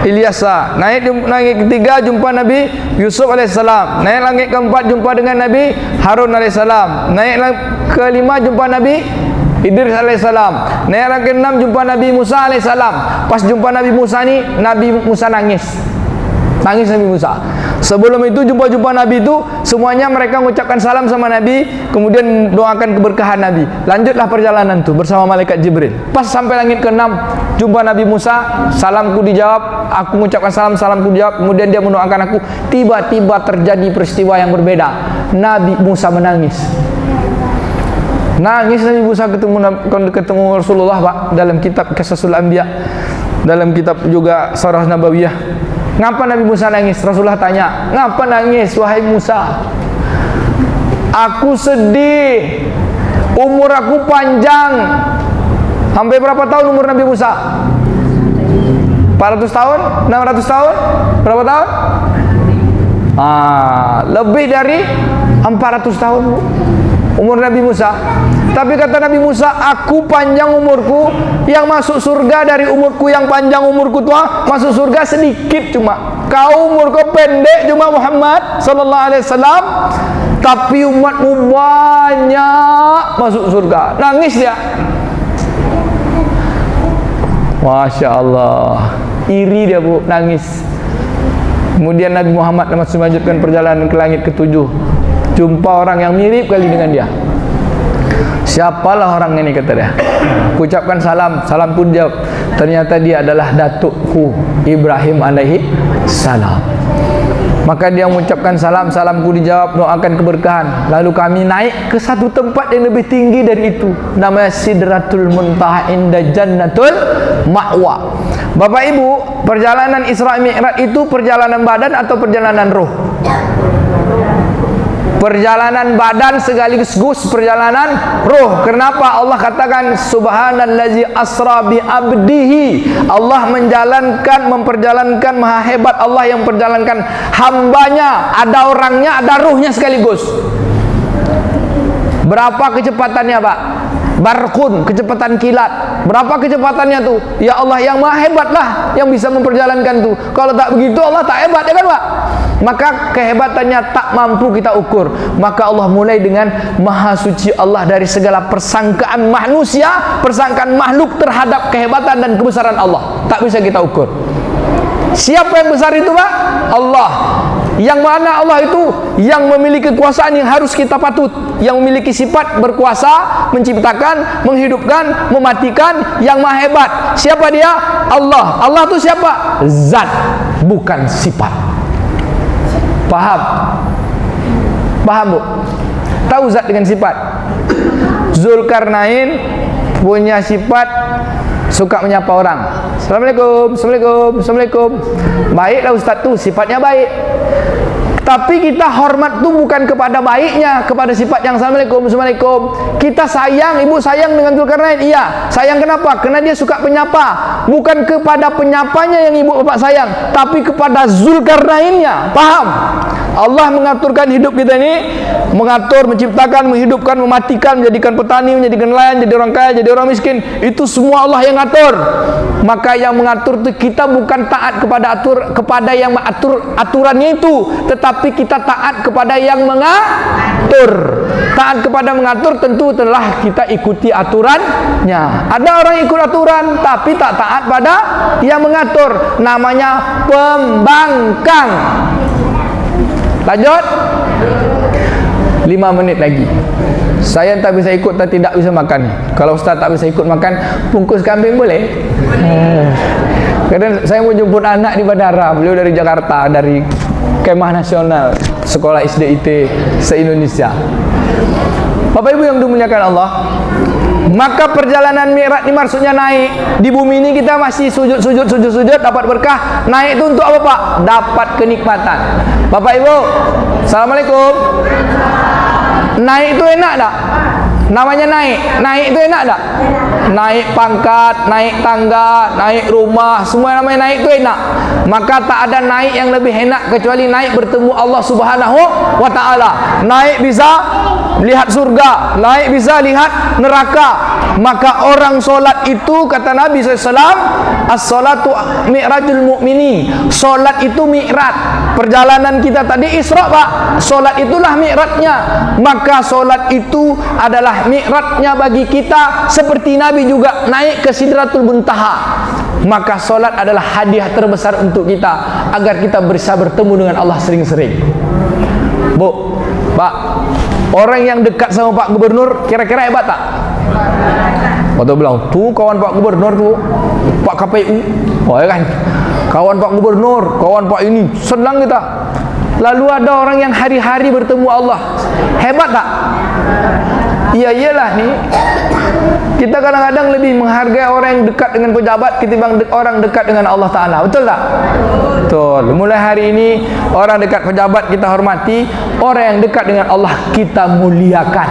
Ilyasa. Naik langit ketiga, jumpa Nabi Yusuf alaihissalam. Naik langit keempat, jumpa dengan Nabi Harun alaihissalam. Naik langit kelima, jumpa Nabi Idris alaihissalam. Naik langit keenam, jumpa Nabi Musa alaihissalam. Pas jumpa Nabi Musa ni, Nabi Musa nangis. Nangis Nabi Musa. Sebelum itu jumpa Nabi itu semuanya mereka mengucapkan salam sama Nabi, kemudian doakan keberkahan Nabi. Lanjutlah perjalanan itu bersama malaikat Jibril. Pas sampai langit ke-6 jumpa Nabi Musa, salamku dijawab, aku mengucapkan salam, salamku dijawab, kemudian dia mendoakan aku. Tiba-tiba terjadi peristiwa yang berbeda. Nabi Musa menangis. Nangis Nabi Musa ketemu Rasulullah Pak, dalam kitab Qisasul Anbiya, dalam kitab juga Sirah Nabawiyah. Ngapa Nabi Musa nangis? Rasulullah tanya, ngapa nangis wahai Musa? Aku sedih, umur aku panjang. Sampai berapa tahun umur Nabi Musa? 400 tahun? 600 tahun? Berapa tahun? Lebih dari 400 tahun umur Nabi Musa. Tapi kata Nabi Musa, aku panjang umurku, yang masuk surga dari umurku yang panjang umurku tua, masuk surga sedikit cuma. Kau umurku pendek cuma Muhammad sallallahu alaihi wasallam, tapi umatmu banyak masuk surga. Nangis dia. Masya Allah, iri dia Bu, nangis. Kemudian Nabi Muhammad masih melanjutkan perjalanan ke langit ke-7. Jumpa orang yang mirip kali dengan dia. Siapalah orang ini, kata dia. Ucapkan salam, salam pun jawab. Ternyata dia adalah datukku Ibrahim alaihi salam. Maka dia mengucapkan salam, salamku dijawab, doakan keberkahan. Lalu kami naik ke satu tempat yang lebih tinggi dari itu, namanya Sidratul Muntaha inda Jannatul Ma'wa. Bapak Ibu, perjalanan Isra Mi'raj itu perjalanan badan atau perjalanan roh? Perjalanan badan sekaligus perjalanan roh. Kenapa Allah katakan subhanallazi asra bi abdihi? Allah memperjalankan maha hebat Allah yang memperjalankan hambanya. Ada orangnya, ada ruhnya sekaligus. Berapa kecepatannya Pak? Barkun, kecepatan kilat. Berapa kecepatannya tuh? Ya Allah yang maha hebat lah yang bisa memperjalankan tuh. Kalau tak begitu Allah tak hebat, ya kan Pak? Maka kehebatannya tak mampu kita ukur. Maka Allah mulai dengan maha suci Allah dari segala persangkaan manusia, persangkaan makhluk terhadap kehebatan dan kebesaran Allah. Tak bisa kita ukur. Siapa yang besar itu Pak? Allah. Yang mana Allah itu? Yang memiliki kekuasaan yang harus kita patut, yang memiliki sifat berkuasa, menciptakan, menghidupkan, mematikan, yang maha hebat. Siapa dia? Allah. Allah itu siapa? Zat, bukan sifat. Paham? Paham Bu? Tahu zat dengan sifat? Zulkarnain punya sifat suka menyapa orang. Assalamualaikum, Assalamualaikum, Assalamualaikum. Baiklah Ustaz tu, sifatnya baik. Tapi kita hormat tu bukan kepada baiknya, kepada sifat yang Assalamualaikum. Kita sayang, ibu sayang dengan Zulkarnain. Iya, sayang kenapa? Karena dia suka penyapa. Bukan kepada penyapanya yang ibu bapak sayang, tapi kepada Zulkarnainnya. Paham? Allah mengaturkan hidup kita ini, mengatur, menciptakan, menghidupkan, mematikan, menjadikan petani, menjadikan nelayan, jadi orang kaya, jadi orang miskin. Itu semua Allah yang ngatur. Maka yang mengatur itu kita bukan taat kepada yang mengatur aturannya itu, tetapi kita taat kepada yang mengatur. Taat kepada mengatur tentu telah kita ikuti aturannya. Ada orang ikut aturan tapi tak taat pada yang mengatur, namanya pembangkang. Lanjut 5 menit lagi. Saya tak bisa ikut, tak tidak bisa makan. Kalau ustaz tak bisa ikut makan, bungkus kambing boleh? Kadang saya mau jemput anak di bandara. Beliau dari Jakarta, dari Kemah Nasional Sekolah SDIT se-Indonesia. Bapak Ibu yang dimuliakan Allah, maka perjalanan Mi'raj ini maksudnya naik. Di bumi ini kita masih sujud dapat berkah. Naik itu untuk apa, Pak? Dapat kenikmatan. Bapak Ibu, Assalamualaikum. Naik itu enak tak? Namanya naik. Naik itu enak tak? Naik pangkat, naik tangga, naik rumah, semua namanya naik itu enak. Maka tak ada naik yang lebih enak kecuali naik bertemu Allah Subhanahu wa ta'ala. Naik bisa lihat surga, naik bisa lihat neraka. Maka orang solat itu, kata Nabi SAW, as-salatu mi'rajul mu'mini. Solat itu mi'raj. Perjalanan kita tadi Isra, Pak. Solat itulah mi'rajnya. Maka solat itu adalah mi'rajnya bagi kita, seperti Nabi juga naik ke Sidratul Muntaha. Maka solat adalah hadiah terbesar untuk kita, agar kita bisa bertemu dengan Allah sering-sering. Bu, Pak, orang yang dekat sama Pak Gubernur kira-kira hebat tak? Waktu bilang, tuh kawan Pak Gubernur tuh, Pak KPU, oh ya kan, kawan Pak Gubernur, kawan Pak ini, senang kita. Lalu ada orang yang hari-hari bertemu Allah, hebat tak? Iya iyalah nih. Kita kadang-kadang lebih menghargai orang yang dekat dengan pejabat ketimbang orang dekat dengan Allah Ta'ala. Betul tak? Betul. Mulai hari ini orang dekat pejabat kita hormati, orang yang dekat dengan Allah kita muliakan.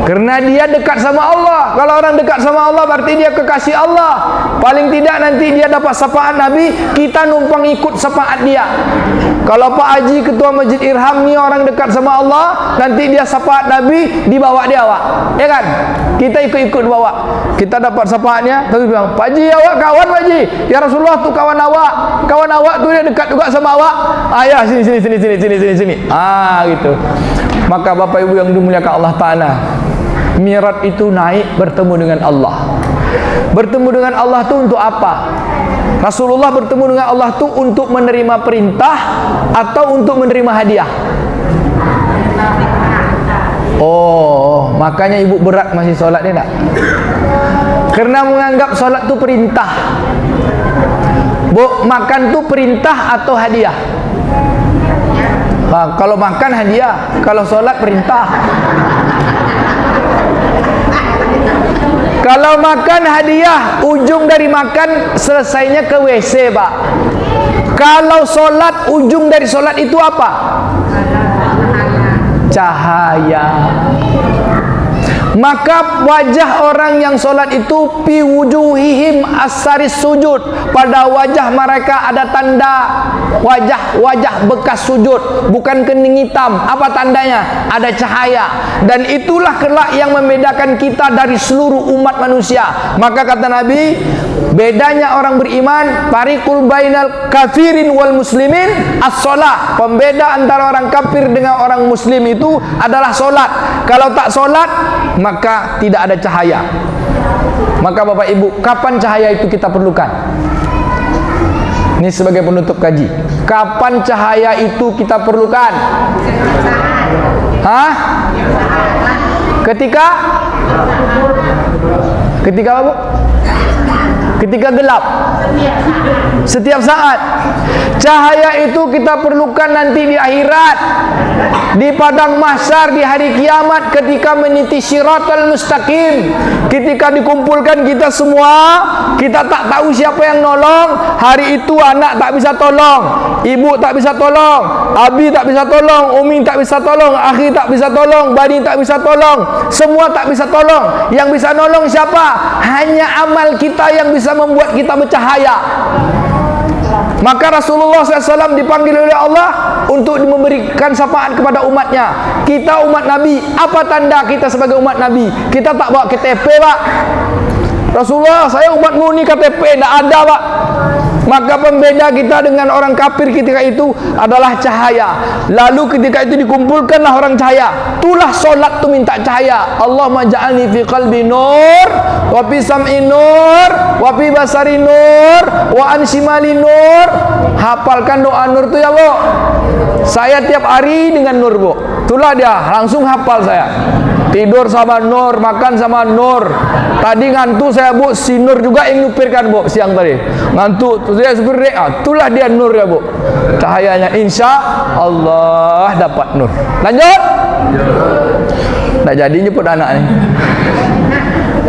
Karena dia dekat sama Allah. Kalau orang dekat sama Allah berarti dia kekasih Allah. Paling tidak nanti dia dapat syafaat Nabi, kita numpang ikut syafaat dia. Kalau Pak Haji Ketua Masjid Irham ni orang dekat sama Allah, nanti dia syafaat Nabi, dibawa dia awak. Ya kan? Kita ikut-ikut bawa. Kita dapat syafaatnya, terus bilang, Pak Haji awak kawan Pak Haji. Ya Rasulullah tu kawan awak. Kawan awak tu dia dekat juga sama awak. Ya sini. Gitu. Maka Bapak Ibu yang dimuliakan Allah Ta'ala, Mi'raj itu naik bertemu dengan Allah. Bertemu dengan Allah itu untuk apa? Rasulullah bertemu dengan Allah itu untuk menerima perintah atau untuk menerima hadiah? Oh, makanya ibu berat masih sholat ni tak? Karena menganggap sholat itu perintah. Bu, makan itu perintah atau hadiah? Kalau makan hadiah, kalau sholat perintah. Kalau makan hadiah, ujung dari makan selesainya ke WC, Pak. Kalau sholat, ujung dari sholat itu apa? Cahaya. Maka wajah orang yang sholat itu fi wujuhihim asaris sujud. Pada wajah mereka ada tanda wajah bekas sujud, bukan kening hitam. Apa tandanya? Ada cahaya. Dan itulah kelak yang membedakan kita dari seluruh umat manusia. Maka kata Nabi, bedanya orang beriman, fariqul bainal kafirin wal muslimin as-shalah. Pembeda antara orang kafir dengan orang muslim itu adalah solat. Kalau tak solat, maka tidak ada cahaya. Maka Bapak Ibu, kapan cahaya itu kita perlukan? Ini sebagai penutup kaji. Kapan cahaya itu kita perlukan? Ketika apa, Bu? ketika gelap, setiap saat. Cahaya itu kita perlukan nanti di akhirat, di padang mahsyar, di hari kiamat, ketika meniti Shiratal Mustaqim, ketika dikumpulkan kita semua, kita tak tahu siapa yang nolong. Hari itu anak tak bisa tolong, ibu tak bisa tolong, abi tak bisa tolong, umi tak bisa tolong, akhi tak bisa tolong, bani tak bisa tolong, semua tak bisa tolong. Yang bisa nolong siapa? Hanya amal kita yang bisa membuat kita bercahaya. Maka Rasulullah SAW dipanggil oleh Allah untuk memberikan syafaat kepada umatnya. Kita umat Nabi, apa tanda kita sebagai umat Nabi? Kita tak bawa KTP, Pak. Rasulullah, saya umatmu ni KTP, tak ada, Pak. Maka pembeda kita dengan orang kafir ketika itu adalah cahaya. Lalu ketika itu dikumpulkanlah orang cahaya. Itulah solat tu minta cahaya. Allahumma ja'alni fi qalbi nur, wa fi sam'i nur, wa fi basari nur, wa an shimali nur. Hafalkan doa nur tu ya, Bu. Saya tiap hari dengan nur, Bu. Itulah dia, langsung hafal saya. Tidur sama nur, makan sama nur. Tadi ngantuk saya, Bu, si nur juga yang nyupirkan, Bu, siang tadi. Ngantuk, terus dia supir dia. Itulah dia nur ya, Bu. Cahayanya insya Allah dapat nur. Lanjut. Tak jadi nyebut anak ni.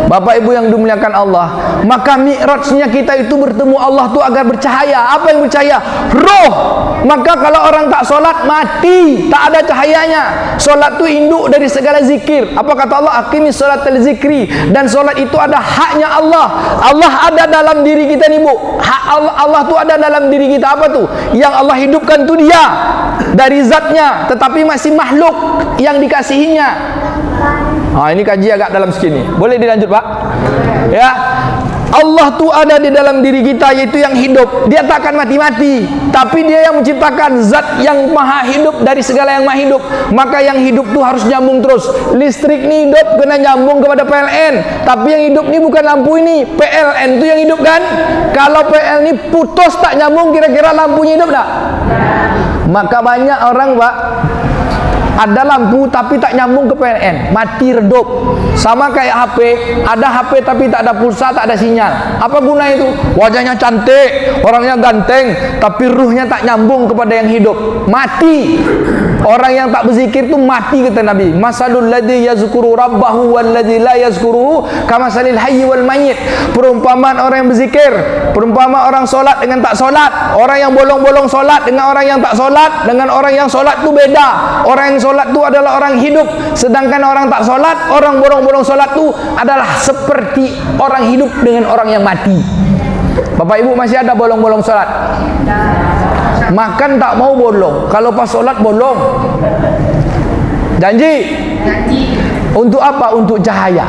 Bapak Ibu yang dimuliakan Allah, maka mi'rajnya kita itu bertemu Allah tu agar bercahaya. Apa yang bercahaya? Roh. Maka kalau orang tak solat, mati, tak ada cahayanya. Solat tu induk dari segala zikir. Apa kata Allah? Aqimis sholatal zikri. Dan solat itu ada haknya Allah. Allah ada dalam diri kita ni, Bu. Hak Allah tu ada dalam diri kita. Apa tu? Yang Allah hidupkan tu dia dari zatnya, tetapi masih makhluk yang dikasihinya. Ini kaji agak dalam segini. Boleh dilanjut, Pak? Ya. Allah tu ada di dalam diri kita, yaitu yang hidup. Dia tak akan mati-mati, tapi dia yang menciptakan, zat yang maha hidup dari segala yang maha hidup. Maka yang hidup tu harus nyambung terus. Listrik ni hidup kena nyambung kepada PLN. Tapi yang hidup ni bukan lampu ini, PLN tu yang hidup kan? Kalau PLN ni putus tak nyambung, kira-kira lampunya hidup tak? Maka banyak orang, Pak, ada lampu tapi tak nyambung ke PLN, mati redup. Sama kayak HP, ada HP tapi tak ada pulsa, tak ada sinyal. Apa guna itu? Wajahnya cantik, orangnya ganteng, tapi ruhnya tak nyambung kepada yang hidup, mati. Orang yang tak berzikir itu mati, kata Nabi. Masalul ladzi yazkuru rabbahu wal ladzi la yazkuruhu kamasalil hayyi wal mayyit. Perumpamaan orang yang berzikir, perumpamaan orang solat dengan tak solat. Orang yang bolong-bolong solat dengan orang yang tak solat, dengan orang yang solat tu beda. Orang yang solat tu adalah orang hidup, sedangkan orang tak solat, orang bolong-bolong solat tu adalah seperti orang hidup dengan orang yang mati. Bapak Ibu masih ada bolong-bolong solat? Makan tak mau bolong, kalau pas solat bolong. Janji? Untuk apa? Untuk cahaya.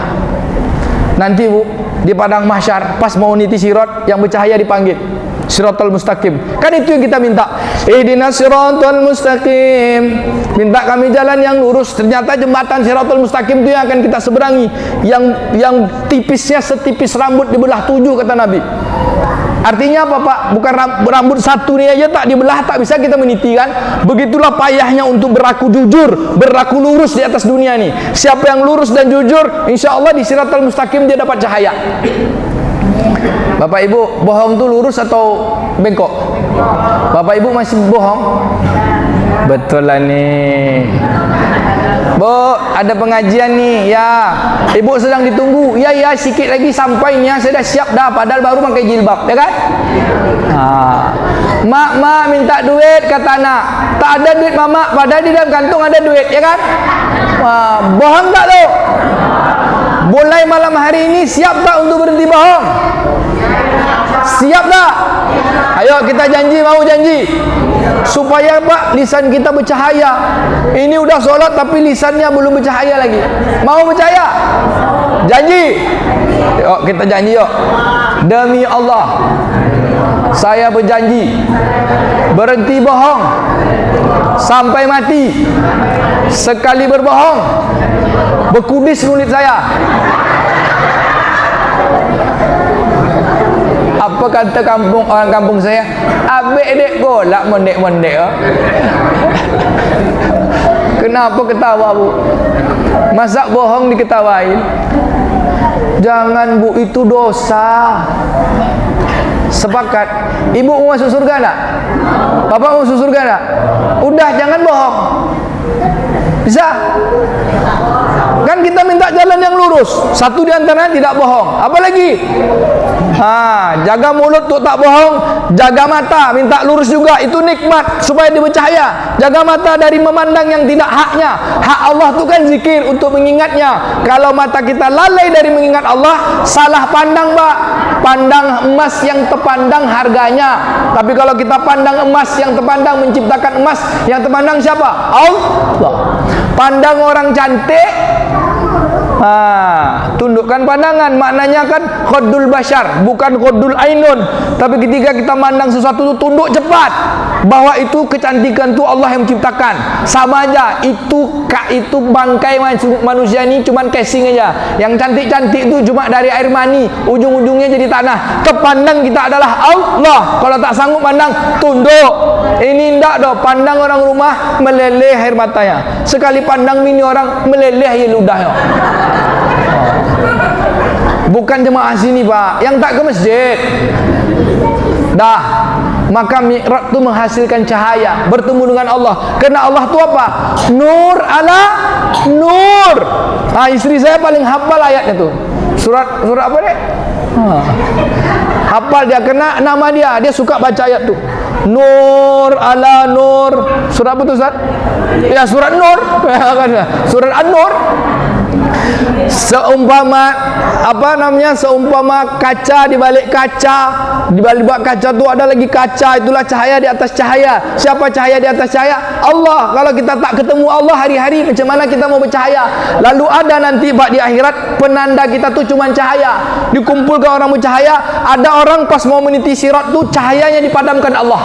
Nanti, Bu, di padang mahsyar pas mau niti sirat, yang bercahaya dipanggil Shiratal Mustaqim. Kan itu yang kita minta. Ihdinas Shiratal Mustaqim. Minta kami jalan yang lurus. Ternyata jembatan Shiratal Mustaqim itu yang akan kita seberangi. Yang tipisnya setipis rambut dibelah 7, kata Nabi. Artinya apa, Pak? Bukan rambut satu ni aja tak dibelah, tak bisa kita meniti kan? Begitulah payahnya untuk berlaku jujur, berlaku lurus di atas dunia ni. Siapa yang lurus dan jujur, insya Allah di Shiratal Mustaqim dia dapat cahaya. Bapak Ibu, bohong tu lurus atau bengkok? Bapak Ibu masih bohong? Betul lah ni. Bu, ada pengajian nih. Ya, Ibu sedang ditunggu. Ya, sikit lagi sampainya. Saya dah siap dah, padahal baru pakai jilbab, ya kan? Mak minta duit, kata anak. Tak ada duit mama, padahal di dalam kantung ada duit, ya kan? Bohong tak tu? Mulai malam hari ini siap tak untuk berhenti bohong? Siap tak? Ayo kita janji, mau janji? Supaya, Pak, lisan kita bercahaya. Ini udah solat tapi lisannya belum bercahaya lagi. Mau bercahaya? Janji? Yuk kita janji, yuk. Demi Allah, saya berjanji berhenti bohong sampai mati. Sekali berbohong, berkudis mulut saya. Apa kata orang kampung saya? Abek dek golak mondek-mondek. Kenapa ketawa, Bu? Masa bohong diketawain? Jangan Bu, itu dosa. Sepakat. Ibu mau masuk surga tak? Bapak mau masuk surga tak? Udah, jangan bohong. Bisa? Kan kita minta jalan yang lurus. Satu di antaranya tidak bohong. Apa lagi? Jaga mulut untuk tak bohong. Jaga mata, minta lurus juga. Itu nikmat supaya dia bercahaya. Jaga mata dari memandang yang tidak haknya. Hak Allah itu kan zikir untuk mengingatnya. Kalau mata kita lalai dari mengingat Allah, salah pandang, Pak. Pandang emas yang terpandang harganya. Tapi kalau kita pandang emas yang terpandang, menciptakan emas yang terpandang siapa? Allah. Pandang orang cantik, tundukkan pandangan. Maknanya kan khodul bashar, bukan khodul ainun. Tapi ketika kita mandang sesuatu itu tunduk cepat, bahwa itu kecantikan itu Allah yang menciptakan. Sama aja, itu bangkai manusia ini cuma casing aja. Yang cantik-cantik itu cuma dari air mani, ujung-ujungnya jadi tanah. Kepandang kita adalah Allah. Kalau tak sanggup pandang, tunduk. Ini ndak doh, pandang orang rumah meleleh air matanya. Sekali pandang mini orang meleleh ya ludahnya. Bukan jemaah sini, Pak, yang tak ke masjid. Dah, maka mi'raj itu menghasilkan cahaya, bertemu dengan Allah. Karena Allah itu apa? Nur ala nur. Istri saya paling hafal ayatnya tuh. Surat apa deh? Hafal dia, kena nama dia suka baca ayat tuh. Nur ala nur. Surat apa tuh, Ustaz? Ya, surat Nur. Surat An-Nur. Seumpama kaca di balik kaca, di balik kaca itu ada lagi kaca, itulah cahaya di atas cahaya. Siapa cahaya di atas cahaya? Allah. Kalau kita tak ketemu Allah hari-hari, macam mana kita mau bercahaya? Lalu ada nanti, Pak, di akhirat penanda kita tuh cuma cahaya. Dikumpulkan orang bercahaya. Ada orang pas mau meniti sirat tuh cahayanya dipadamkan Allah.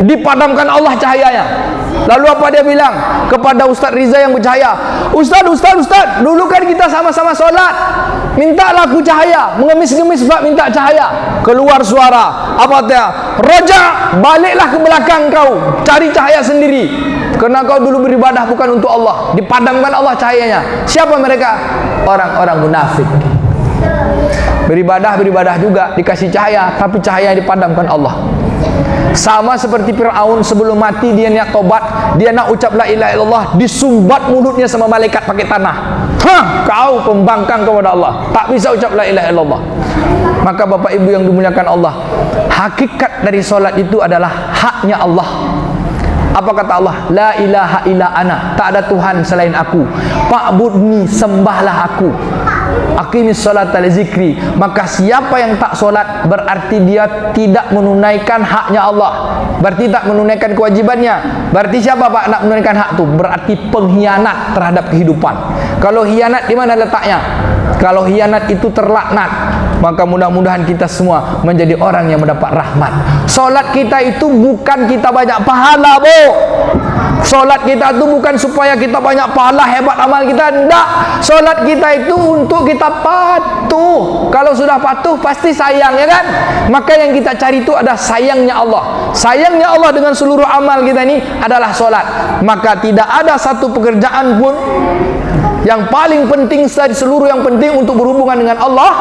Dipadamkan Allah cahayanya. Lalu apa dia bilang kepada Ustaz Riza yang bercahaya? Ustaz, dulu kan kita sama-sama solat, mintalah aku cahaya, mengemis-ngemis Pak minta cahaya. Keluar suara, apa dia? Raja, baliklah ke belakang kau, cari cahaya sendiri. Karena kau dulu beribadah bukan untuk Allah. Dipadamkan Allah cahayanya. Siapa mereka? Orang-orang munafik. Beribadah juga, dikasih cahaya, tapi cahaya dipadamkan Allah. Sama seperti Fir'aun, sebelum mati dia niat tobat, dia nak ucap la ilaha illallah, disumbat mulutnya sama malaikat pakai tanah. Kau pembangkang kepada Allah, tak bisa ucap la ilaha illallah. Maka Bapak Ibu yang dimuliakan Allah, hakikat dari solat itu adalah haknya Allah. Apa kata Allah? La ilaha illa ana, tak ada Tuhan selain aku. Fa'budni, sembahlah aku. Aqimis sholata li zikri. Maka siapa yang tak solat berarti dia tidak menunaikan haknya Allah, berarti tak menunaikan kewajibannya. Berarti siapa, Pak, nak menunaikan hak itu? Berarti pengkhianat terhadap kehidupan. Kalau khianat di mana letaknya? Kalau khianat itu terlaknat. Maka mudah-mudahan kita semua menjadi orang yang mendapat rahmat. Solat kita itu bukan kita banyak pahala, Bu. Solat kita itu bukan supaya kita banyak pahala, hebat amal kita. Tidak. Solat kita itu untuk kita patuh. Kalau sudah patuh pasti sayang, ya kan? Maka yang kita cari itu ada sayangnya Allah. Sayangnya Allah dengan seluruh amal kita ini adalah solat. Maka tidak ada satu pekerjaan pun yang paling penting dari seluruh yang penting untuk berhubungan dengan Allah,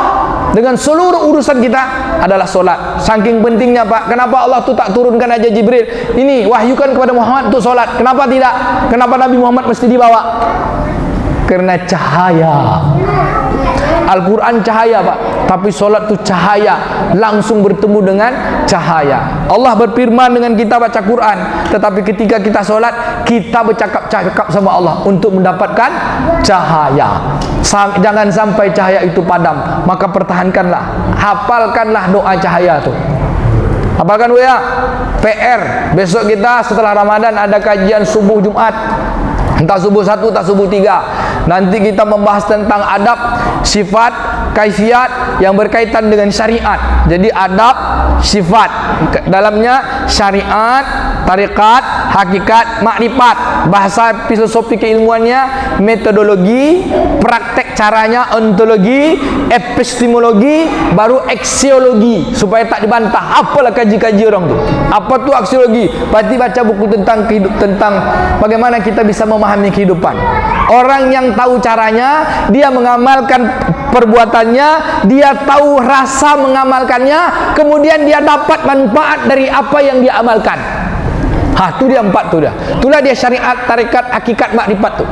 dengan seluruh urusan kita adalah solat. Saking pentingnya, Pak, kenapa Allah tu tak turunkan aja Jibril, ini wahyukan kepada Muhammad untuk solat? Kenapa tidak? Kenapa Nabi Muhammad mesti dibawa? Karena cahaya. Al-Quran cahaya, Pak, tapi solat itu cahaya, langsung bertemu dengan cahaya. Allah berfirman dengan kita baca Quran, tetapi ketika kita solat, kita bercakap-cakap sama Allah untuk mendapatkan cahaya. Jangan sampai cahaya itu padam. Maka pertahankanlah, hafalkanlah doa cahaya itu. Hafalkan, Bu, ya. PR, besok kita setelah Ramadan ada kajian subuh Jumat. Entah subuh 1, entah subuh 3. Nanti kita membahas tentang adab, sifat, kaifiat yang berkaitan dengan syariat. Jadi adab, sifat, dalamnya syariat, tarikat, hakikat, makrifat. Bahasa filosofi keilmuannya metodologi, praktek caranya ontologi, epistemologi, baru aksiologi, supaya tak dibantah. Apalah kaji-kaji orang tu? Apa tu aksiologi? Berarti baca buku tentang bagaimana kita bisa memahami kehidupan. Orang yang tahu caranya, dia mengamalkan perbuatannya, dia tahu rasa mengamalkannya, kemudian dia dapat manfaat dari apa yang dia amalkan. Tu dia 4 tu dia. Itulah dia syariat, tarekat, hakikat, makrifat tu.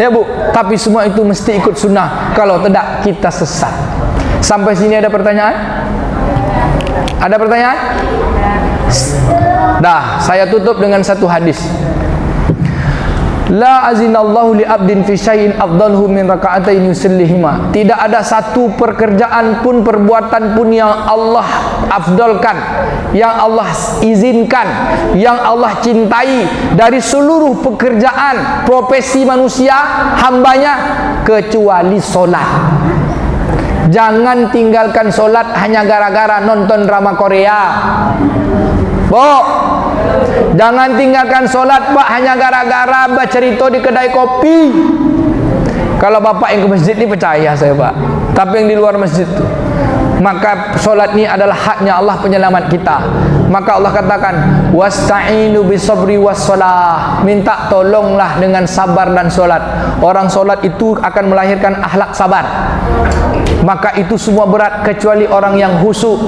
Ya Bu, tapi semua itu mesti ikut sunnah. Kalau tidak, kita sesat. Sampai sini ada pertanyaan? Ada pertanyaan? Dah, saya tutup dengan satu hadis. La azinallahu li abdin fi syai'in afdalhu min raka'atain yusallihima. Tidak ada satu pekerjaan pun, perbuatan pun yang Allah afdalkan, yang Allah izinkan, yang Allah cintai dari seluruh pekerjaan profesi manusia, hambanya, kecuali solat. Jangan tinggalkan solat hanya gara-gara nonton drama Korea. Jangan tinggalkan solat Pak hanya gara-gara bercerita di kedai kopi. Kalau Bapak yang ke masjid ni percaya saya Pak, tapi yang di luar masjid tu, maka solat ni adalah haknya Allah, penyelamat kita. Maka Allah katakan, wasta'inu bisabri wassalah, minta tolonglah dengan sabar dan solat. Orang solat itu akan melahirkan akhlak sabar. Maka itu semua berat kecuali orang yang khusyuk.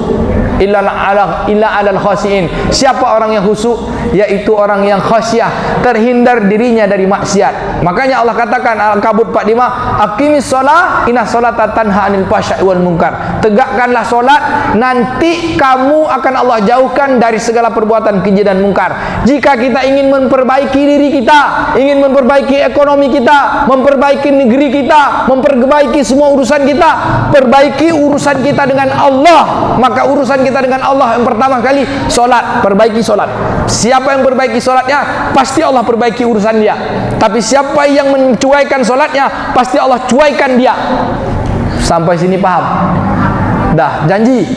Illa alal khasiin. Siapa orang yang khusyuk? Yaitu orang yang khasyah, terhindar dirinya dari maksiat. Makanya Allah katakan Al-Ankabut 45, aqimis shalah inna sholata tanha 'anil fahsya'i wal munkar. Tegakkanlah solat, nanti kamu akan Allah jauhkan dari segala perbuatan keji dan mungkar. Jika kita ingin memperbaiki diri kita, ingin memperbaiki ekonomi kita, memperbaiki negeri kita, memperbaiki semua urusan kita, perbaiki urusan kita dengan Allah. Maka urusan kita dengan Allah yang pertama kali solat, perbaiki solat. Siapa yang perbaiki solatnya, pasti Allah perbaiki urusan dia. Tapi siapa yang mencuaikan solatnya, pasti Allah cuaikan dia. Sampai sini paham? Dah, janji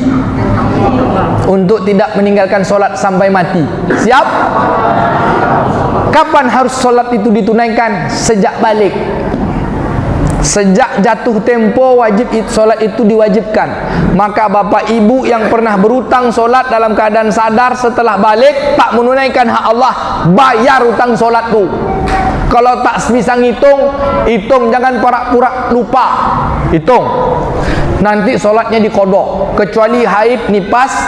untuk tidak meninggalkan solat sampai mati. Siap? Kapan harus solat itu ditunaikan? Sejak balik. Sejak jatuh tempo wajib solat itu diwajibkan. Maka bapak ibu yang pernah berutang solat dalam keadaan sadar, setelah balik tak menunaikan hak Allah, bayar utang solat tu. Kalau tak bisa hitung, jangan pura-pura lupa. Hitung. Nanti solatnya dikodok. Kecuali haid, nifas,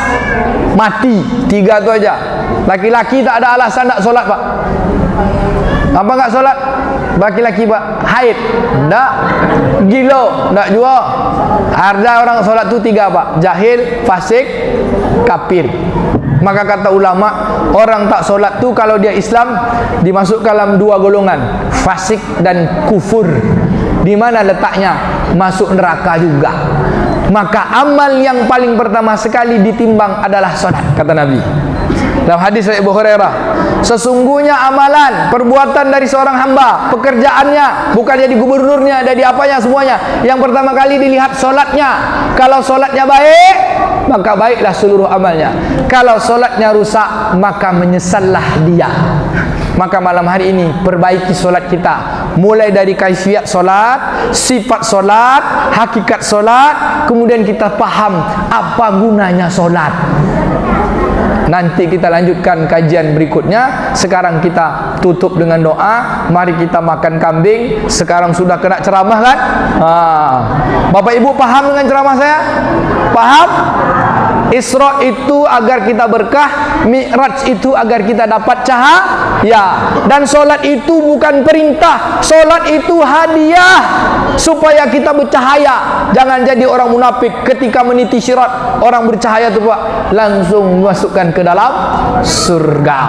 mati. 3 tu aja. Laki-laki tak ada alasan tak solat Pak. Apa enggak solat? Laki-laki Pak, haid enggak, gila enggak juga. Ada orang solat tu 3 Pak, jahil, fasik, kafir. Maka kata ulama, orang tak solat tu kalau dia Islam dimasukkan dalam 2 golongan, fasik dan kufur. Di mana letaknya? Masuk neraka juga. Maka amal yang paling pertama sekali ditimbang adalah solat, kata Nabi dalam hadis Abu Hurairah, sesungguhnya amalan, perbuatan dari seorang hamba, pekerjaannya, bukan jadi gubernurnya, jadi apanya semuanya, yang pertama kali dilihat solatnya. Kalau solatnya baik, maka baiklah seluruh amalnya. Kalau solatnya rusak, maka menyesallah dia. Maka malam hari ini perbaiki solat kita, mulai dari kaifiat solat, sifat solat, hakikat solat, kemudian kita paham apa gunanya solat. Nanti kita lanjutkan kajian berikutnya. Sekarang kita tutup dengan doa. Mari kita makan kambing. Sekarang sudah kena ceramah kan? Bapak ibu paham dengan ceramah saya? Paham? Isra itu agar kita berkah, Mi'raj itu agar kita dapat cahaya. Dan solat itu bukan perintah, solat itu hadiah supaya kita bercahaya. Jangan jadi orang munafik ketika meniti syirat. Orang bercahaya itu Pak, langsung masukkan ke dalam surga.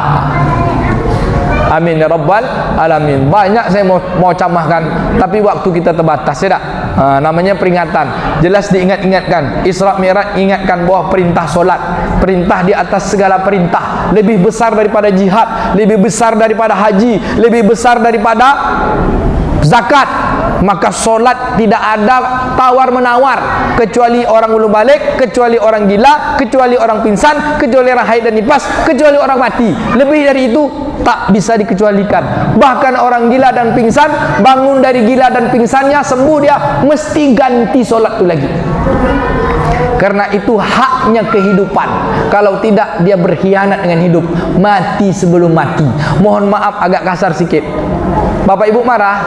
Amin ya rabbal alamin. Banyak saya mau camahkan, tapi waktu kita terbatas ya tak? Namanya peringatan, jelas diingat-ingatkan. Isra Mi'raj ingatkan bahwa perintah solat, perintah di atas segala perintah, lebih besar daripada jihad, lebih besar daripada haji, lebih besar daripada zakat. Maka solat tidak ada tawar-menawar, kecuali orang ulun balik, kecuali orang gila, kecuali orang pingsan, kecuali orang haid dan nifas, kecuali orang mati. Lebih dari itu tak bisa dikecualikan. Bahkan orang gila dan pingsan, bangun dari gila dan pingsannya, sembuh dia, mesti ganti solat itu lagi. Karena itu haknya kehidupan. Kalau tidak, dia berkhianat dengan hidup, mati sebelum mati. Mohon maaf agak kasar sikit. Bapak ibu marah?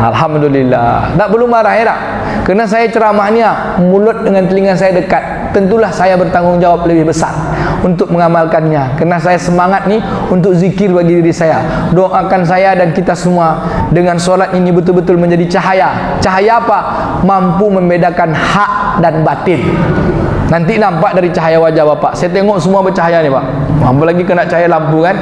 Alhamdulillah. Tak perlu marah ya tak? Kerana saya ceramahnya mulut dengan telinga saya dekat, tentulah saya bertanggungjawab lebih besar untuk mengamalkannya. Kerana saya semangat ni untuk zikir bagi diri saya. Doakan saya dan kita semua dengan solat ini betul-betul menjadi cahaya. Cahaya apa? Mampu membedakan hak dan batil. Nanti nampak dari cahaya wajah Bapak. Saya tengok semua bercahaya ni Pak. Apalagi kena cahaya lampu kan.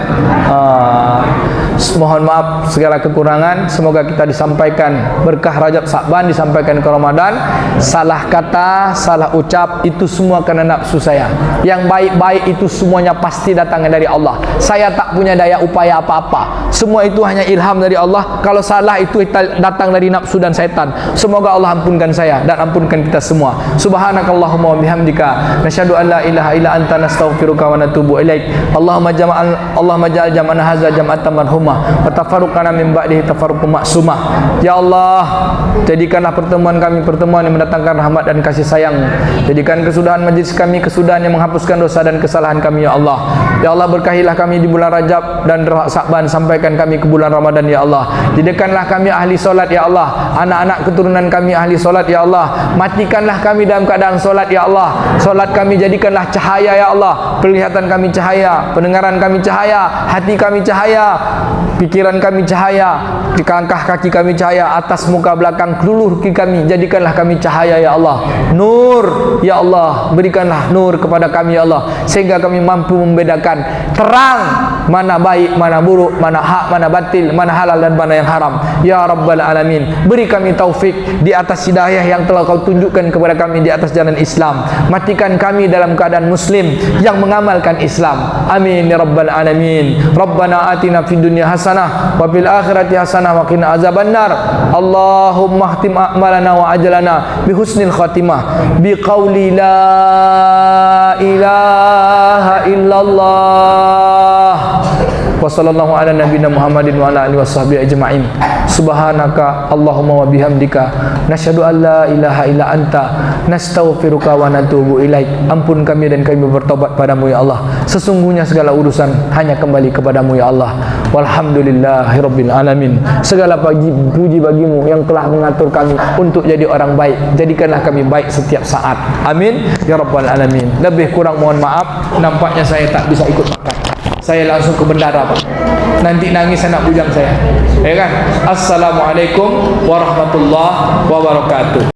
Mohon maaf segala kekurangan. Semoga kita disampaikan berkah Rajab Sa'ban, disampaikan ke Ramadan. Salah kata, salah ucap, itu semua kerana nafsu saya. Yang baik-baik itu semuanya pasti datangnya dari Allah. Saya tak punya daya upaya apa-apa. Semua itu hanya ilham dari Allah. Kalau salah itu datang dari nafsu dan setan. Semoga Allah ampunkan saya dan ampunkan kita semua. Subhanakallahumma wa bihamdika nasyhadu an la ilaha illa anta nastaghfiruka wa natubu ilaik. Allahumma ja'al jam'ana hadza jam'atan marhumah wa tafarruqana min ba'dihi tafarruqan ma'sumah. Ya Allah, jadikanlah pertemuan kami pertemuan yang mendatangkan rahmat dan kasih sayang. Jadikan kesudahan majlis kami kesudahan yang menghapuskan dosa dan kesalahan kami ya Allah. Ya Allah, berkahilah kami di bulan Rajab dan Sa'ban, sampaikan kami ke bulan Ramadan ya Allah. Jadikanlah kami ahli solat ya Allah. Anak-anak keturunan kami ahli solat ya Allah. Matikanlah kami dalam keadaan solat ya Allah. Solat kami jadikanlah cahaya ya Allah. Penglihatan kami cahaya, pendengaran kami cahaya, hati kami cahaya, pikiran kami cahaya, di langkah kaki kami cahaya, atas muka belakang keluluh kami jadikanlah kami cahaya ya Allah. Nur ya Allah, berikanlah nur kepada kami ya Allah, sehingga kami mampu membedakan terang mana baik, mana buruk, mana hak, mana batil, mana halal dan mana yang haram ya Rabbal Alamin. Beri kami taufik di atas hidayah yang telah Kau tunjukkan kepada kami di atas jalan Islam. Matikan kami dalam keadaan muslim yang mengamalkan Islam. Amin ya Rabbal Alamin. Rabbana atina fid dunya hasanah wa fil akhirati hasanah wa qina azabannar. Allahumma khtim a'malana wa ajalana bi husnil khatimah bi qauli la ilaha illallah wa sallallahu ala nabiyina Muhammadin wa ala alihi washabbihi ajma'in. Subhanaka Allahumma wa bihamdika nasyhadu an la ilaha illa anta nastaghfiruka wa natubu ilaik. Ampun kami dan kami bertobat padamu ya Allah. Sesungguhnya segala urusan hanya kembali kepadamu ya Allah. Walhamdulillahirabbil alamin. Segala puji bagimu yang telah mengatur kami untuk jadi orang baik. Jadikanlah kami baik setiap saat. Amin ya rabbal alamin. Lebih kurang mohon maaf, nampaknya saya tak bisa ikut makan. Saya langsung ke bendara Pak. Nanti nangis anak bujang saya. Ya kan? Assalamualaikum warahmatullahi wabarakatuh.